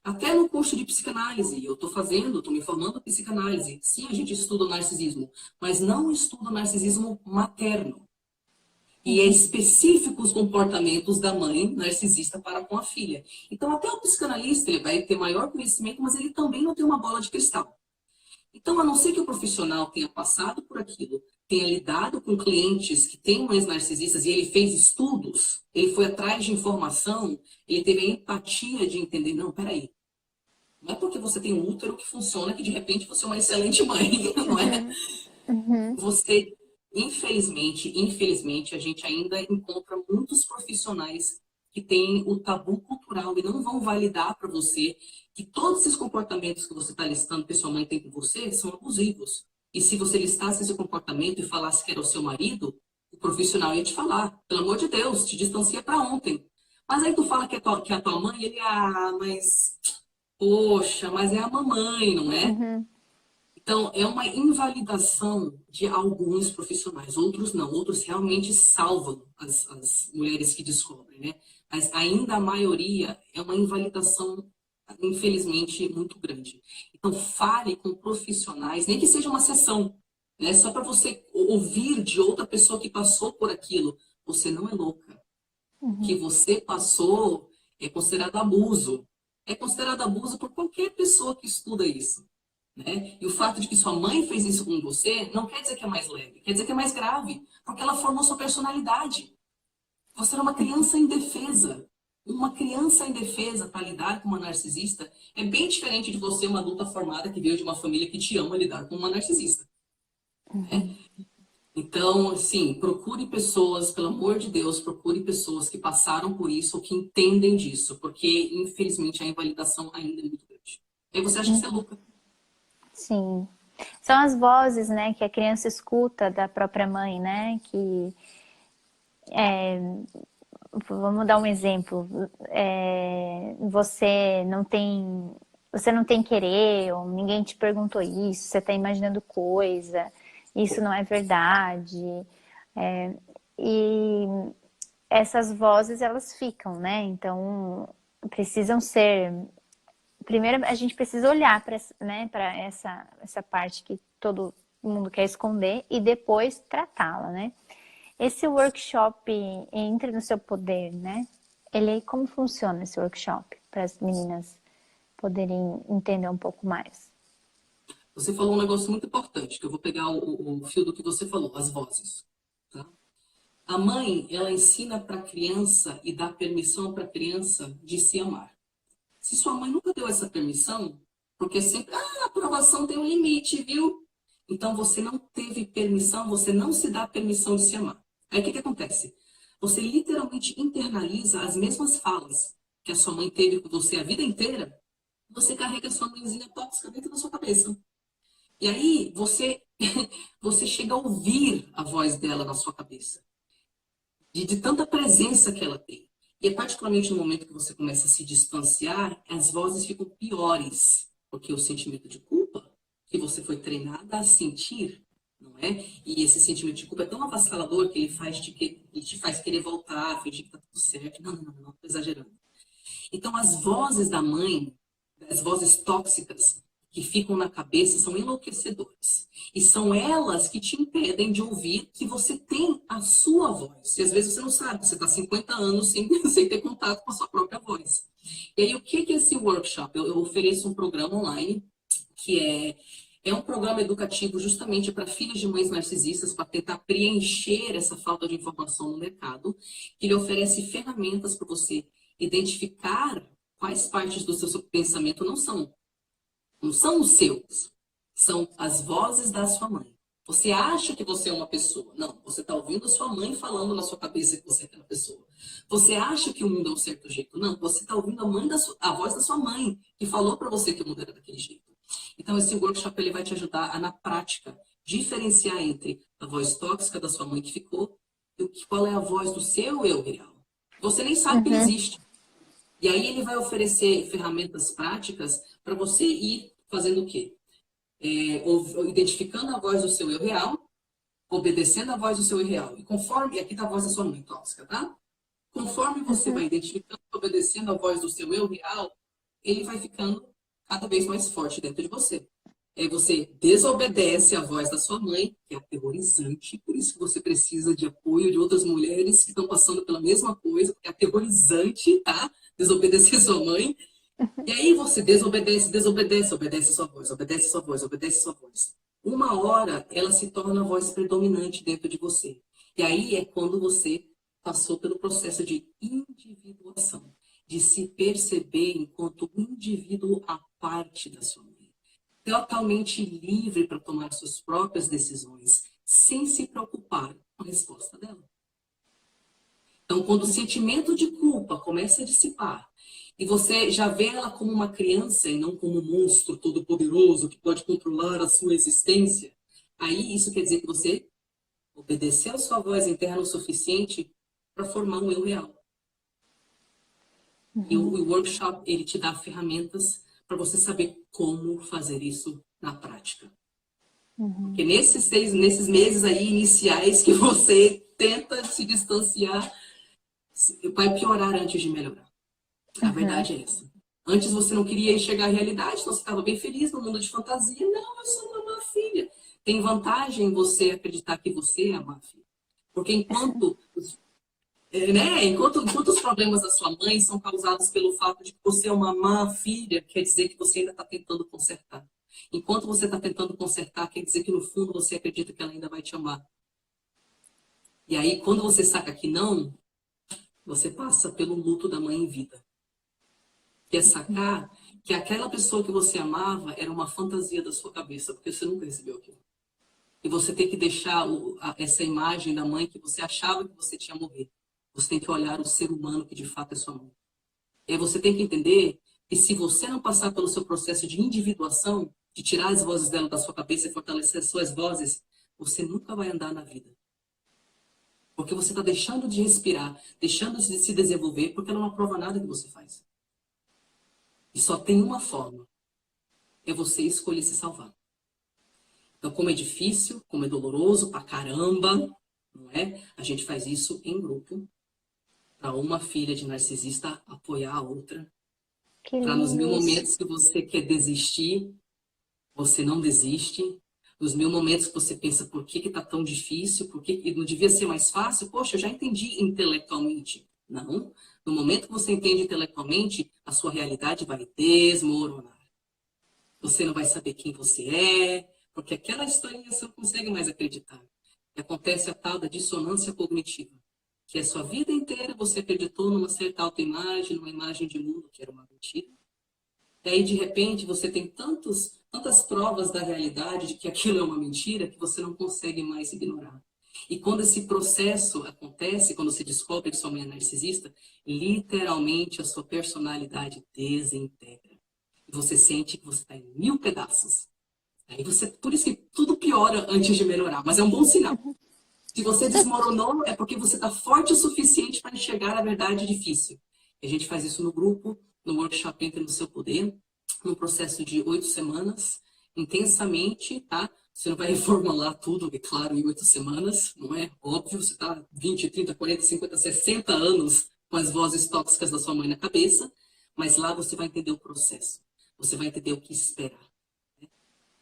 Até no curso de psicanálise, eu estou me formando em psicanálise. Sim, a gente estuda o narcisismo, mas não estuda o narcisismo materno. E é específico os comportamentos da mãe narcisista para com a filha. Então, até o psicanalista ele vai ter maior conhecimento, mas ele também não tem uma bola de cristal. Então, a não ser que o profissional tenha passado por aquilo, tenha lidado com clientes que têm mães narcisistas e ele fez estudos, ele foi atrás de informação, ele teve a empatia de entender, não, peraí, não é porque você tem um útero que funciona que de repente você é uma excelente mãe, não é? Uhum. Você, infelizmente, a gente ainda encontra muitos profissionais que têm o tabu cultural e não vão validar para você que todos esses comportamentos que você está listando que sua mãe tem com você são abusivos. E se você listasse esse comportamento e falasse que era o seu marido, o profissional ia te falar, pelo amor de Deus, te distancia para ontem. Mas aí tu fala que é a tua mãe, ele, mas, poxa, mas é a mamãe, não é? Uhum, Então, é uma invalidação de alguns profissionais, outros não, outros realmente salvam as mulheres que descobrem, né? Mas ainda a maioria é uma invalidação, infelizmente, muito grande. Então, fale com profissionais, nem que seja uma sessão, né? Só para você ouvir de outra pessoa que passou por aquilo. Você não é louca. O que uhum, você passou é considerado abuso. É considerado abuso por qualquer pessoa que estuda isso, né? E o fato de que sua mãe fez isso com você não quer dizer que é mais leve, quer dizer que é mais grave, porque ela formou sua personalidade. Você era uma uhum, criança indefesa. Uma criança indefesa para lidar com uma narcisista é bem diferente de você, uma adulta formada que veio de uma família que te ama lidar com uma narcisista, né? uhum. Então, assim, procure pessoas, pelo amor de Deus, procure pessoas que passaram por isso ou que entendem disso, porque, infelizmente, a invalidação ainda é muito grande. E aí você acha que você é Uhum. louca. Sim. São as vozes, né, que a criança escuta da própria mãe, né, que vamos dar um exemplo. Você não tem querer, ou ninguém te perguntou isso, você está imaginando coisa, isso não é verdade. É, e essas vozes elas ficam, né? Então precisam ser. Primeiro a gente precisa olhar para, né, para essa parte que todo mundo quer esconder e depois tratá-la, né? Esse workshop Entre no Seu Poder, né? Como funciona esse workshop para as meninas poderem entender um pouco mais? Você falou um negócio muito importante, que eu vou pegar o fio do que você falou, as vozes. Tá? A mãe, ela ensina para a criança e dá permissão para a criança de se amar. Se sua mãe nunca deu essa permissão, porque sempre, a aprovação tem um limite, viu? Então você não teve permissão, você não se dá permissão de se amar. Aí o que acontece? Você literalmente internaliza as mesmas falas que a sua mãe teve com você a vida inteira, você carrega a sua mãezinha tóxica dentro da sua cabeça. E aí você chega a ouvir a voz dela na sua cabeça, de tanta presença que ela tem. E é particularmente no momento que você começa a se distanciar, as vozes ficam piores, porque o sentimento de culpa que você foi treinada a sentir, não é? E esse sentimento de culpa é tão avassalador que ele te faz querer voltar, fingir que tá tudo certo. Não, não, não, não, tô exagerando. Então, as vozes da mãe, as vozes tóxicas que ficam na cabeça, são enlouquecedoras. E são elas que te impedem de ouvir que você tem a sua voz. E às vezes você não sabe, você está 50 anos sem, sem ter contato com a sua própria voz. E aí, o que é esse workshop? Eu ofereço um programa online que é um programa educativo justamente para filhos de mães narcisistas, para tentar preencher essa falta de informação no mercado, que ele oferece ferramentas para você identificar quais partes do seu pensamento não são os seus, são as vozes da sua mãe. Você acha que você é uma pessoa. Não, você está ouvindo a sua mãe falando na sua cabeça que você é aquela pessoa. Você acha que o mundo é um certo jeito. Não, você está ouvindo a voz da sua mãe, que falou para você que o mundo era daquele jeito. Então, esse workshop ele vai te ajudar a, na prática, diferenciar entre a voz tóxica da sua mãe que ficou e qual é a voz do seu eu real. Você nem sabe que ele Uhum, existe. E aí ele vai oferecer ferramentas práticas para você ir fazendo o quê? Ou identificando a voz do seu eu real, obedecendo a voz do seu eu real. E conforme, e aqui está a voz da sua mãe tóxica, tá? Conforme você vai uhum, identificando, obedecendo a voz do seu eu real, ele vai ficando cada vez mais forte dentro de você. Aí você desobedece a voz da sua mãe, que é aterrorizante, por isso que você precisa de apoio de outras mulheres que estão passando pela mesma coisa, porque é aterrorizante, tá? Desobedecer sua mãe. E aí você desobedece, desobedece, obedece sua voz, obedece sua voz, obedece sua voz. Uma hora ela se torna a voz predominante dentro de você. E aí é quando você passou pelo processo de individuação, de se perceber enquanto um indivíduo à parte da sua mãe. Totalmente livre para tomar suas próprias decisões, sem se preocupar com a resposta dela. Então, quando o sentimento de culpa começa a dissipar, e você já vê ela como uma criança e não como um monstro todo-poderoso que pode controlar a sua existência, aí isso quer dizer que você obedeceu a sua voz interna o suficiente para formar um eu real. E o workshop, ele te dá ferramentas para você saber como fazer isso na prática. Porque nesses meses aí iniciais que você tenta se distanciar, vai piorar antes de melhorar. A verdade é essa. Antes você não queria enxergar a realidade, então você estava bem feliz no mundo de fantasia. Não, eu sou uma má filha. Tem vantagem você acreditar que você é a má filha. Porque enquanto os problemas da sua mãe são causados pelo fato de que você é uma má filha, quer dizer que você ainda está tentando consertar. Enquanto você está tentando consertar, quer dizer que no fundo você acredita que ela ainda vai te amar. E aí, quando você saca que não, você passa pelo luto da mãe em vida. Que é sacar que aquela pessoa que você amava era uma fantasia da sua cabeça, porque você nunca recebeu aquilo. E você tem que deixar essa imagem da mãe que você achava que você tinha morrido. Você tem que olhar o ser humano que de fato é sua mãe. E aí você tem que entender que se você não passar pelo seu processo de individuação, de tirar as vozes dela da sua cabeça e fortalecer as suas vozes, você nunca vai andar na vida. Porque você está deixando de respirar, deixando de se desenvolver, porque ela não aprova nada que você faz. E só tem uma forma, é você escolher se salvar. Então, como é difícil, como é doloroso pra caramba, não é? A gente faz isso em grupo, para uma filha de narcisista apoiar a outra, Que para nos lindo mil isso. momentos que você quer desistir, você não desiste. Nos mil momentos que você pensa, por que que tá tão difícil? Por que não devia ser mais fácil? Poxa, eu já entendi intelectualmente. Não. No momento que você entende intelectualmente, a sua realidade vai desmoronar. Você não vai saber quem você é, porque aquela historinha você não consegue mais acreditar. E acontece a tal da dissonância cognitiva, que a sua vida inteira você acreditou numa certa autoimagem, numa imagem de mundo que era uma mentira. E aí, de repente, você tem tantas provas da realidade de que aquilo é uma mentira que você não consegue mais ignorar. E quando esse processo acontece, quando você descobre que sua mãe é narcisista, literalmente a sua personalidade desintegra. E você sente que você está em mil pedaços. Aí você, por isso que tudo piora antes de melhorar, mas é um bom sinal. Se você desmoronou, é porque você está forte o suficiente para enxergar a verdade difícil. A gente faz isso no grupo, no workshop Entre no Seu Poder, num processo de 8 semanas, intensamente, tá? Você não vai reformular tudo, é claro, em 8 semanas, não é? Óbvio, você está 20, 30, 40, 50, 60 anos com as vozes tóxicas da sua mãe na cabeça, mas lá você vai entender o processo. Você vai entender o que esperar.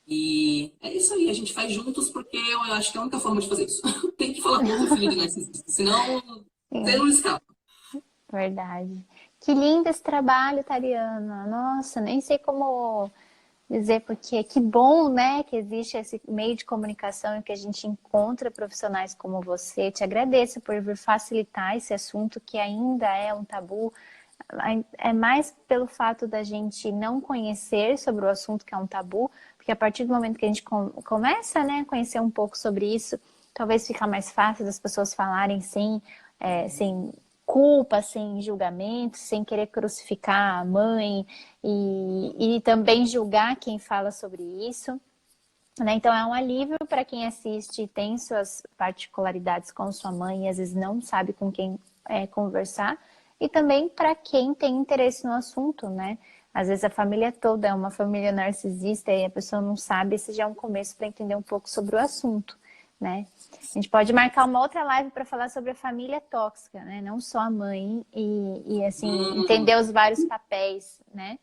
E é isso aí, a gente faz juntos porque eu acho que é a única forma de fazer isso. Tem que falar com outra filha de narcisista, senão você Sim, não escapa. verdade. Que lindo esse trabalho, Tariana. Nossa, nem sei como dizer, porque que bom, né, que existe esse meio de comunicação e que a gente encontra profissionais como você. Te agradeço por vir facilitar esse assunto que ainda é um tabu. É mais pelo fato da gente não conhecer sobre o assunto que é um tabu, porque a partir do momento que a gente começa, né, a conhecer um pouco sobre isso, talvez fica mais fácil das pessoas falarem sem culpa, sem julgamento, sem querer crucificar a mãe e também julgar quem fala sobre isso. Né? Então é um alívio para quem assiste e tem suas particularidades com sua mãe e às vezes não sabe com quem conversar. E também para quem tem interesse no assunto, né? Às vezes a família toda é uma família narcisista e a pessoa não sabe, esse já é um começo para entender um pouco sobre o assunto, né? A gente pode marcar uma outra live para falar sobre a família tóxica, né? Não só a mãe e assim, entender os vários papéis, né?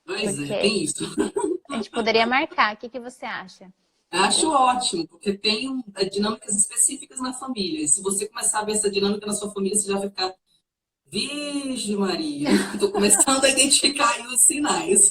Pois é, Porque tem isso. a gente poderia marcar. O que que você acha? Acho ótimo, porque tem dinâmicas específicas na família. E se você começar a ver essa dinâmica na sua família, você já vai ficar, Virgem Maria, estou começando a identificar aí os sinais.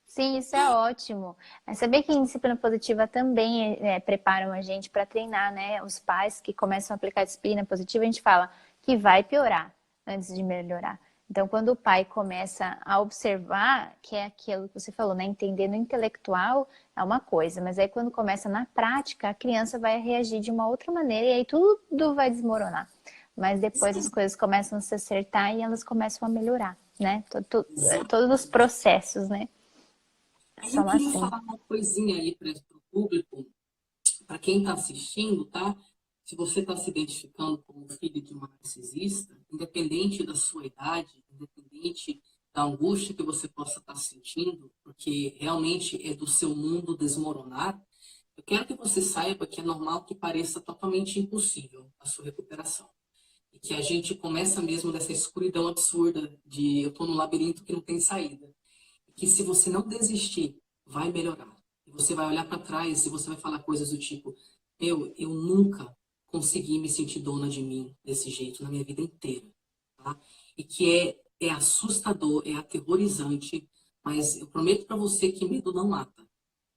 Sim, isso é ótimo. Mas saber que em disciplina positiva também preparam a gente para treinar, né? Os pais que começam a aplicar disciplina positiva, a gente fala que vai piorar antes de melhorar. Então, quando o pai começa a observar, que é aquilo que você falou, né? Entender no intelectual é uma coisa, mas aí quando começa na prática, a criança vai reagir de uma outra maneira e aí tudo vai desmoronar. Mas depois as coisas começam a se acertar e elas começam a melhorar, né? Todos os processos, né? Aí eu São queria assim. falar uma coisinha aí para o público, para quem está assistindo, tá? Se você está se identificando como filho de uma narcisista, independente da sua idade, independente independente da angústia que você possa estar sentindo, porque realmente é do seu mundo desmoronar, eu quero que você saiba que é normal que pareça totalmente impossível a sua recuperação. E que a gente começa mesmo dessa escuridão absurda de eu estou no labirinto que não tem saída. E que se você não desistir, vai melhorar. E você vai olhar para trás e você vai falar coisas do tipo, eu nunca consegui me sentir dona de mim desse jeito na minha vida inteira. Tá? E que é assustador, é aterrorizante, mas eu prometo para você que medo não mata.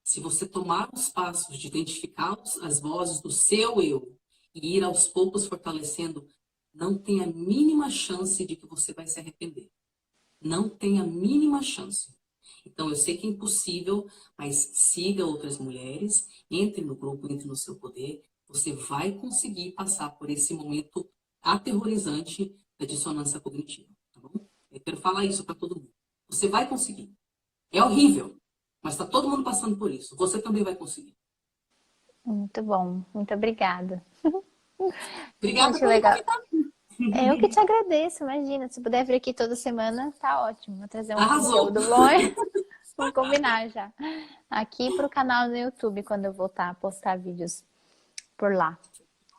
Se você tomar os passos de identificar as vozes do seu eu e ir aos poucos fortalecendo, não tem a mínima chance de que você vai se arrepender. Não tem a mínima chance. Então, eu sei que é impossível, mas siga outras mulheres, entre no grupo, entre no seu poder. Você vai conseguir passar por esse momento aterrorizante da dissonância cognitiva, tá bom? Eu quero falar isso para todo mundo. Você vai conseguir. É horrível, mas está todo mundo passando por isso. Você também vai conseguir. Muito bom, muito obrigada. Obrigada Gente, por me legal. convidar. É eu que te agradeço, imagina. Se puder vir aqui toda semana, tá ótimo. Vou trazer um Arrasou. conteúdo bom. Vamos combinar já. Aqui pro canal no YouTube, quando eu voltar a postar vídeos por lá,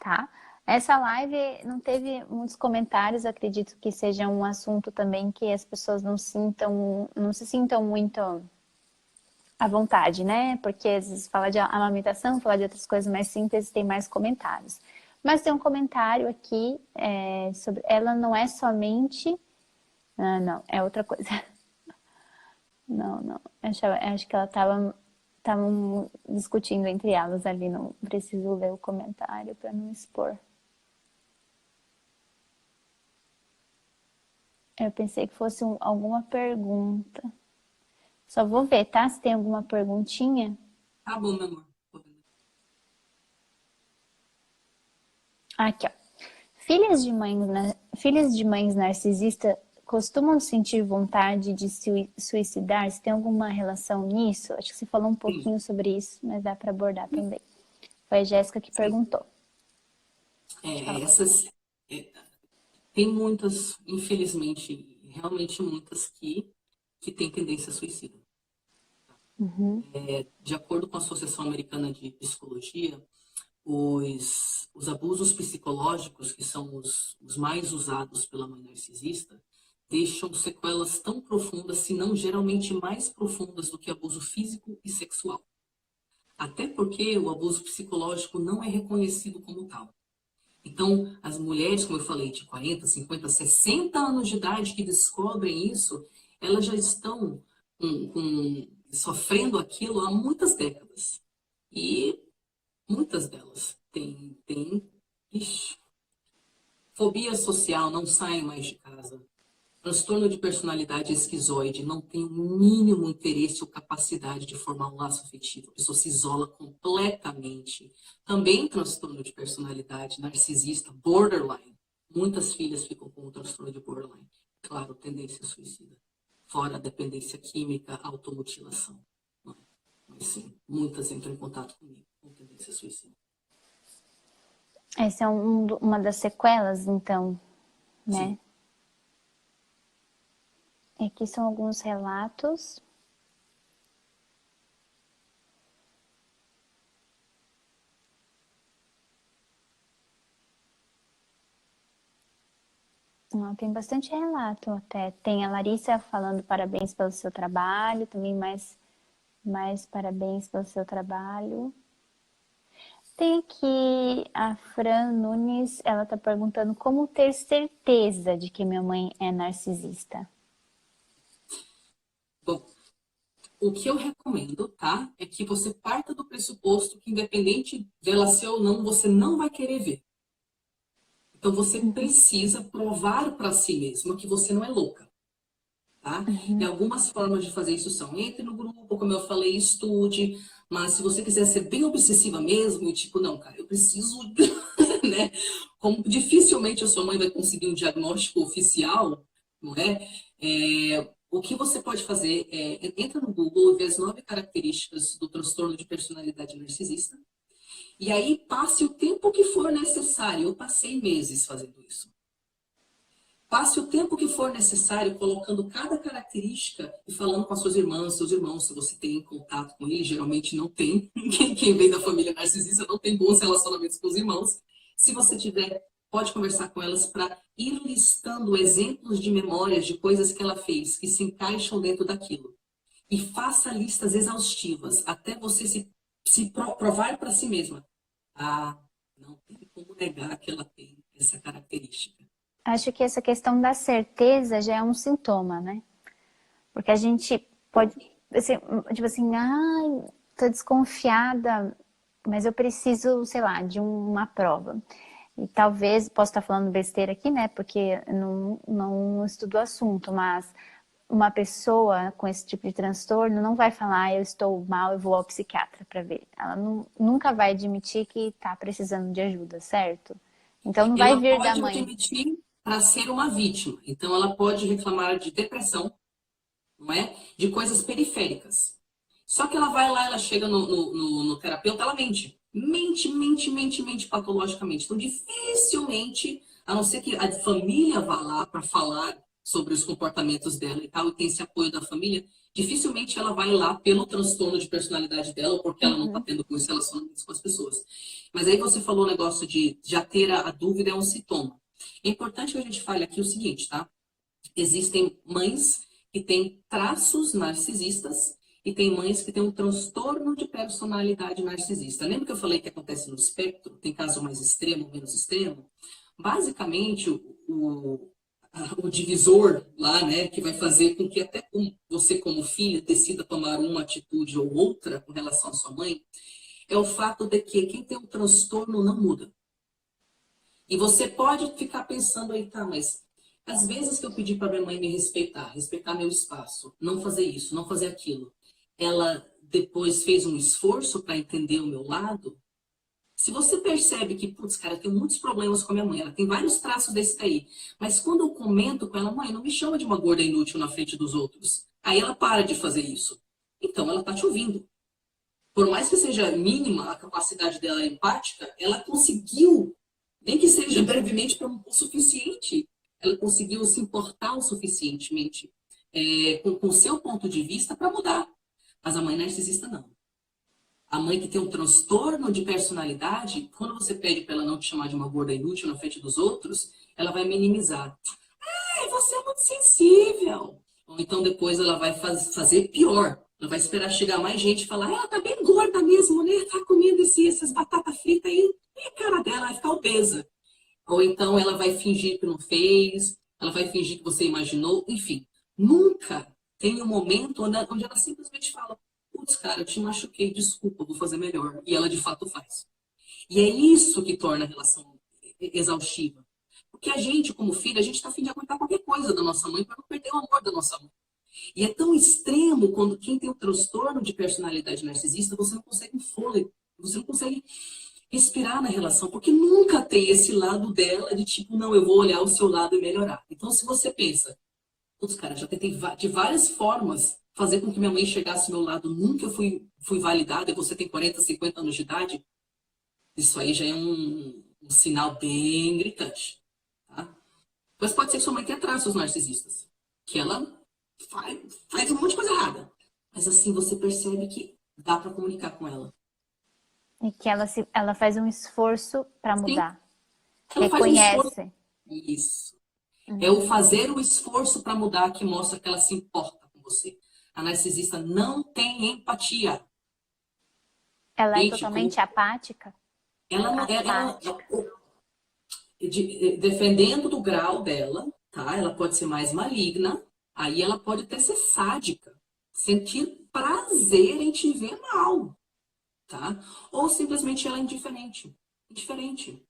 tá? Essa live não teve muitos comentários, acredito que seja um assunto também que as pessoas não se sintam muito à vontade, né? Porque às vezes fala de amamentação, fala de outras coisas mais simples, tem mais comentários. Mas tem um comentário aqui sobre. Ela não é somente. Ah, não, é outra coisa. Não, não. Acho que ela estava. Estavam discutindo entre elas ali, não preciso ler o comentário para não expor. Eu pensei que fosse alguma pergunta. Só vou ver, tá? Se tem alguma perguntinha. Tá bom, meu amor. Aqui, ó. Filhas de mães narcisistas costumam sentir vontade de se suicidar? Se tem alguma relação nisso? Acho que você falou um Sim, pouquinho sobre isso, mas dá para abordar também. Foi a Jéssica que sim. perguntou. Essas, é, tem muitas, infelizmente, realmente muitas que têm tendência suicida. Uhum. De acordo com a Associação Americana de Psicologia, os abusos psicológicos, que são os mais usados pela mãe narcisista, deixam sequelas tão profundas, se não geralmente mais profundas do que abuso físico e sexual. Até porque o abuso psicológico não é reconhecido como tal. Então, as mulheres, como eu falei, de 40, 50, 60 anos de idade que descobrem isso, elas já estão sofrendo aquilo há muitas décadas. E muitas delas têm ixi, fobia social, não saem mais de casa. Transtorno de personalidade esquizoide, não tem o mínimo interesse ou capacidade de formar um laço afetivo. A pessoa se isola completamente. Também transtorno de personalidade narcisista, borderline. Muitas filhas ficam com o transtorno de borderline. Claro, tendência suicida. Fora a dependência química, automutilação. Não é? Mas sim, muitas entram em contato comigo com tendência suicida. Essa é uma das sequelas, então, né? Sim. Aqui são alguns relatos. Tem bastante relato até. Tem a Larissa falando parabéns pelo seu trabalho, também mais parabéns pelo seu trabalho. Tem aqui a Fran Nunes, ela tá perguntando como ter certeza de que minha mãe é narcisista. Bom, o que eu recomendo, tá? É que você parta do pressuposto que, independente dela ser ou não, você não vai querer ver. Então, você precisa provar para si mesma que você não é louca, tá? E Uhum. algumas formas de fazer isso são: entre no grupo, como eu falei, estude. Mas se você quiser ser bem obsessiva mesmo, e tipo, não, cara, eu preciso, né? Como dificilmente a sua mãe vai conseguir um diagnóstico oficial, não é? O que você pode fazer é entra no Google e vê as 9 características do transtorno de personalidade narcisista. E aí passe o tempo que for necessário. Eu passei meses fazendo isso. Passe o tempo que for necessário colocando cada característica e falando com as suas irmãs, seus irmãos, se você tem contato com eles, geralmente não tem. Quem vem da família narcisista não tem bons relacionamentos com os irmãos. Se você tiver, pode conversar com elas para ir listando exemplos de memórias de coisas que ela fez que se encaixam dentro daquilo. E faça listas exaustivas até você se provar para si mesma. Ah, não tem como negar que ela tem essa característica. Acho que essa questão da certeza já é um sintoma, né? Porque a gente pode, assim, tipo assim, ai, tô desconfiada, mas eu preciso, sei lá, de uma prova. E talvez, posso estar falando besteira aqui, né? Porque eu não estudo o assunto, mas uma pessoa com esse tipo de transtorno não vai falar, eu estou mal, eu vou ao psiquiatra para ver. Ela nunca vai admitir que está precisando de ajuda, certo? Então não vai Ela vir da pode mãe. admitir para ser uma vítima. Então, ela pode reclamar de depressão, não é? De coisas periféricas. Só que ela vai lá, ela chega no terapeuta, ela mente. Mente patologicamente. Então, dificilmente, a não ser que a família vá lá para falar sobre os comportamentos dela e tal, e tem esse apoio da família, dificilmente ela vai lá pelo transtorno de personalidade dela, ou porque ela não está tendo bons relacionamentos com as pessoas. Mas aí você falou o negócio de já ter a dúvida é um sintoma. É importante que a gente fale aqui o seguinte, tá? Existem mães que têm traços narcisistas e tem mães que têm um transtorno de personalidade narcisista. Lembra que eu falei que acontece no espectro? Tem caso mais extremo, menos extremo? Basicamente, o divisor lá, né, que vai fazer com que até você como filha decida tomar uma atitude ou outra com relação à sua mãe, é o fato de que quem tem um transtorno não muda. E você pode ficar pensando aí, tá, mas às vezes que eu pedi para minha mãe me respeitar, respeitar meu espaço, não fazer isso, não fazer aquilo, ela depois fez um esforço para entender o meu lado. Se você percebe que, putz, cara, eu tenho muitos problemas com a minha mãe, ela tem vários traços desse daí, mas quando eu comento com ela, mãe, não me chama de uma gorda inútil na frente dos outros. Aí ela para de fazer isso. Então ela tá te ouvindo. Por mais que seja mínima a capacidade dela empática, ela conseguiu, nem que seja brevemente, o suficiente, ela conseguiu se importar o suficientemente com o seu ponto de vista para mudar. Mas a mãe narcisista não. A mãe que tem um transtorno de personalidade, quando você pede para ela não te chamar de uma gorda inútil na frente dos outros, ela vai minimizar. Ai, você é muito sensível. Ou então depois ela vai fazer pior. Ela vai esperar chegar mais gente e falar, ela tá bem gorda mesmo, né? Tá comendo essas batatas fritas aí. E a cara dela vai ficar obesa. Ou então ela vai fingir que não fez, ela vai fingir que você imaginou. Enfim, nunca tem um momento onde ela simplesmente fala, putz, cara, eu te machuquei, desculpa, vou fazer melhor. E ela de fato faz. E é isso que torna a relação exaustiva. Porque a gente, como filho, a gente está afim de aguentar qualquer coisa da nossa mãe para não perder o amor da nossa mãe. E é tão extremo quando quem tem o transtorno de personalidade narcisista, você não consegue um fôlego, você não consegue respirar na relação, porque nunca tem esse lado dela de tipo, não, eu vou olhar o seu lado e melhorar. Então, se você pensa, putz, cara, já tentei de várias formas fazer com que minha mãe chegasse ao meu lado, nunca fui validada, e você tem 40, 50 anos de idade, isso aí já é um sinal bem gritante. Tá? Mas pode ser que sua mãe tenha traços narcisistas, que ela faz um monte de coisa errada. Mas assim, você percebe que dá para comunicar com ela. E que ela faz um esforço para Sim, mudar. ela faz um esforço. Reconhece. Isso. É o fazer o esforço para mudar que mostra que ela se importa com você. A narcisista não tem empatia. Ela é Gente, totalmente apática? ela não, Apática. dependendo do grau dela, tá? Ela pode ser mais maligna, aí ela pode até ser sádica, sentir prazer em te ver mal, tá? Ou simplesmente ela é indiferente. Indiferente.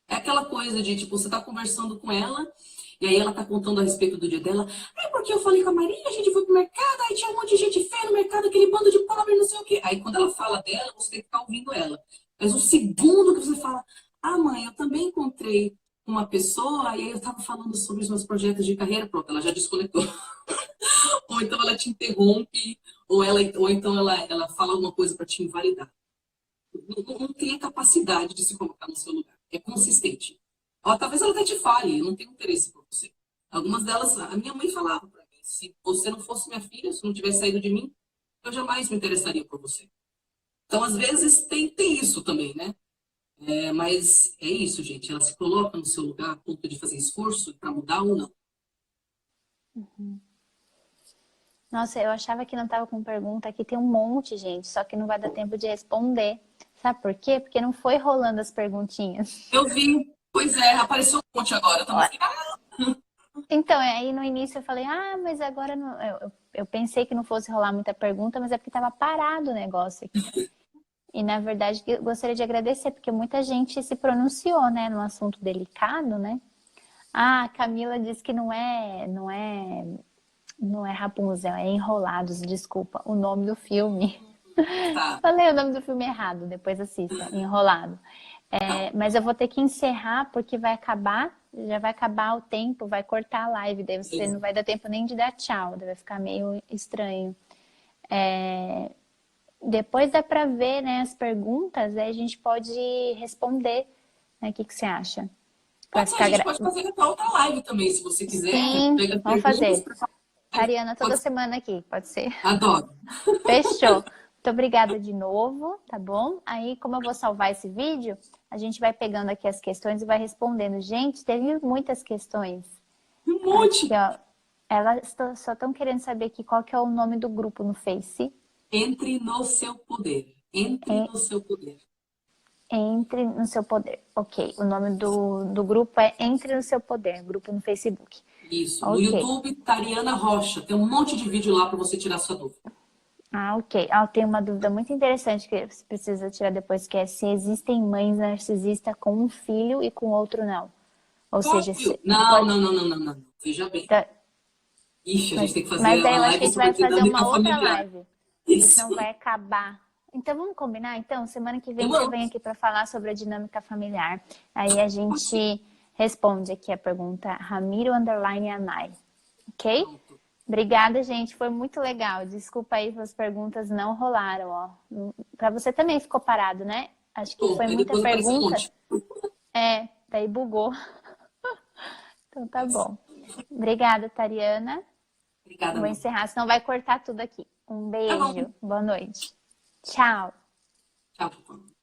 É aquela coisa de, tipo, você tá conversando com ela, e aí ela tá contando a respeito do dia dela. É porque eu falei com a Maria, a gente foi pro mercado, aí tinha um monte de gente feia no mercado, aquele bando de pobre, não sei o quê. Aí quando ela fala dela, você tem que ficar ouvindo ela. Mas o segundo que você fala, ah, mãe, eu também encontrei uma pessoa, e aí eu tava falando sobre os meus projetos de carreira, pronto, ela já desconectou. Ou então ela te interrompe, ou então ela fala alguma coisa para te invalidar. Não tem a capacidade de se colocar no seu lugar. É consistente. Talvez ela até te fale, eu não tenho interesse por você. Algumas delas, a minha mãe falava para mim, se você não fosse minha filha, se não tivesse saído de mim, eu jamais me interessaria por você. Então, às vezes, tem isso também, né? Mas é isso, gente. Ela se coloca no seu lugar a ponto de fazer esforço para mudar ou não. Nossa, eu achava que não tava com pergunta, aqui tem um monte, gente, só que não vai dar tempo de responder. Sabe por quê? Porque não foi rolando as perguntinhas. Eu vi, pois é, apareceu um monte agora. Eu também fiquei, Então, aí no início eu falei, mas agora não... eu pensei que não fosse rolar muita pergunta, mas é porque tava parado o negócio aqui. E na verdade eu gostaria de agradecer, porque muita gente se pronunciou, né, num assunto delicado, né? Ah, a Camila disse que não é Rapunzel, é Enrolados, desculpa, o nome do filme. tá, Falei o nome do filme errado, depois assista, Enrolado. tá. Mas eu vou ter que encerrar porque vai acabar, já vai acabar o tempo, vai cortar a live, daí você não vai dar tempo nem de dar tchau, daí vai ficar meio estranho. Depois dá pra ver, né, as perguntas, aí a gente pode responder, né? O que você acha? Vai Pode ser, a ficar gente pode fazer até outra live também, se você quiser. Sim, Pega vamos perguntas fazer. para Ariana, toda pode... semana aqui, pode ser? Adoro. Fechou. Muito obrigada de novo, tá bom? Aí, como eu vou salvar esse vídeo, a gente vai pegando aqui as questões e vai respondendo. Gente, teve muitas questões. Um Aqui, monte. ó. Elas só estão querendo saber aqui qual que é o nome do grupo no Face. Entre no seu poder. Entre En- no seu poder. Entre no seu poder. Ok. O nome do grupo é Entre no seu poder, grupo no Facebook. Isso. No Ok. YouTube, Tariana Rocha. Tem um monte de vídeo lá para você tirar sua dúvida. Ok. Tem uma dúvida muito interessante que você precisa tirar depois, que é se existem mães narcisistas com um filho e com outro não. Ou seja, Óbvio. Não, pode... não, não, não, não, não. Veja bem. tá, Ixi, a gente tem que mas fazer daí uma eu acho que live a gente vai sobre fazer uma dinâmica outra familiar. live. Porque Isso. senão vai acabar. Então vamos combinar? Então, semana que vem você Demorou. vem aqui para falar sobre a dinâmica familiar. Aí a gente responde aqui a pergunta Ramiro _ Anai. Ok? Pronto. Obrigada, gente. Foi muito legal. Desculpa aí se as perguntas não rolaram, ó. Para você também ficou parado, né? Acho que Bom, foi aí muita depois apareceu um pergunta. monte. Daí bugou. Então tá bom. Obrigada, Tariana. Obrigada, Vou meu. encerrar, senão vai cortar tudo aqui. Um Tá bom. beijo. Boa noite. Tchau. Tchau, tchau.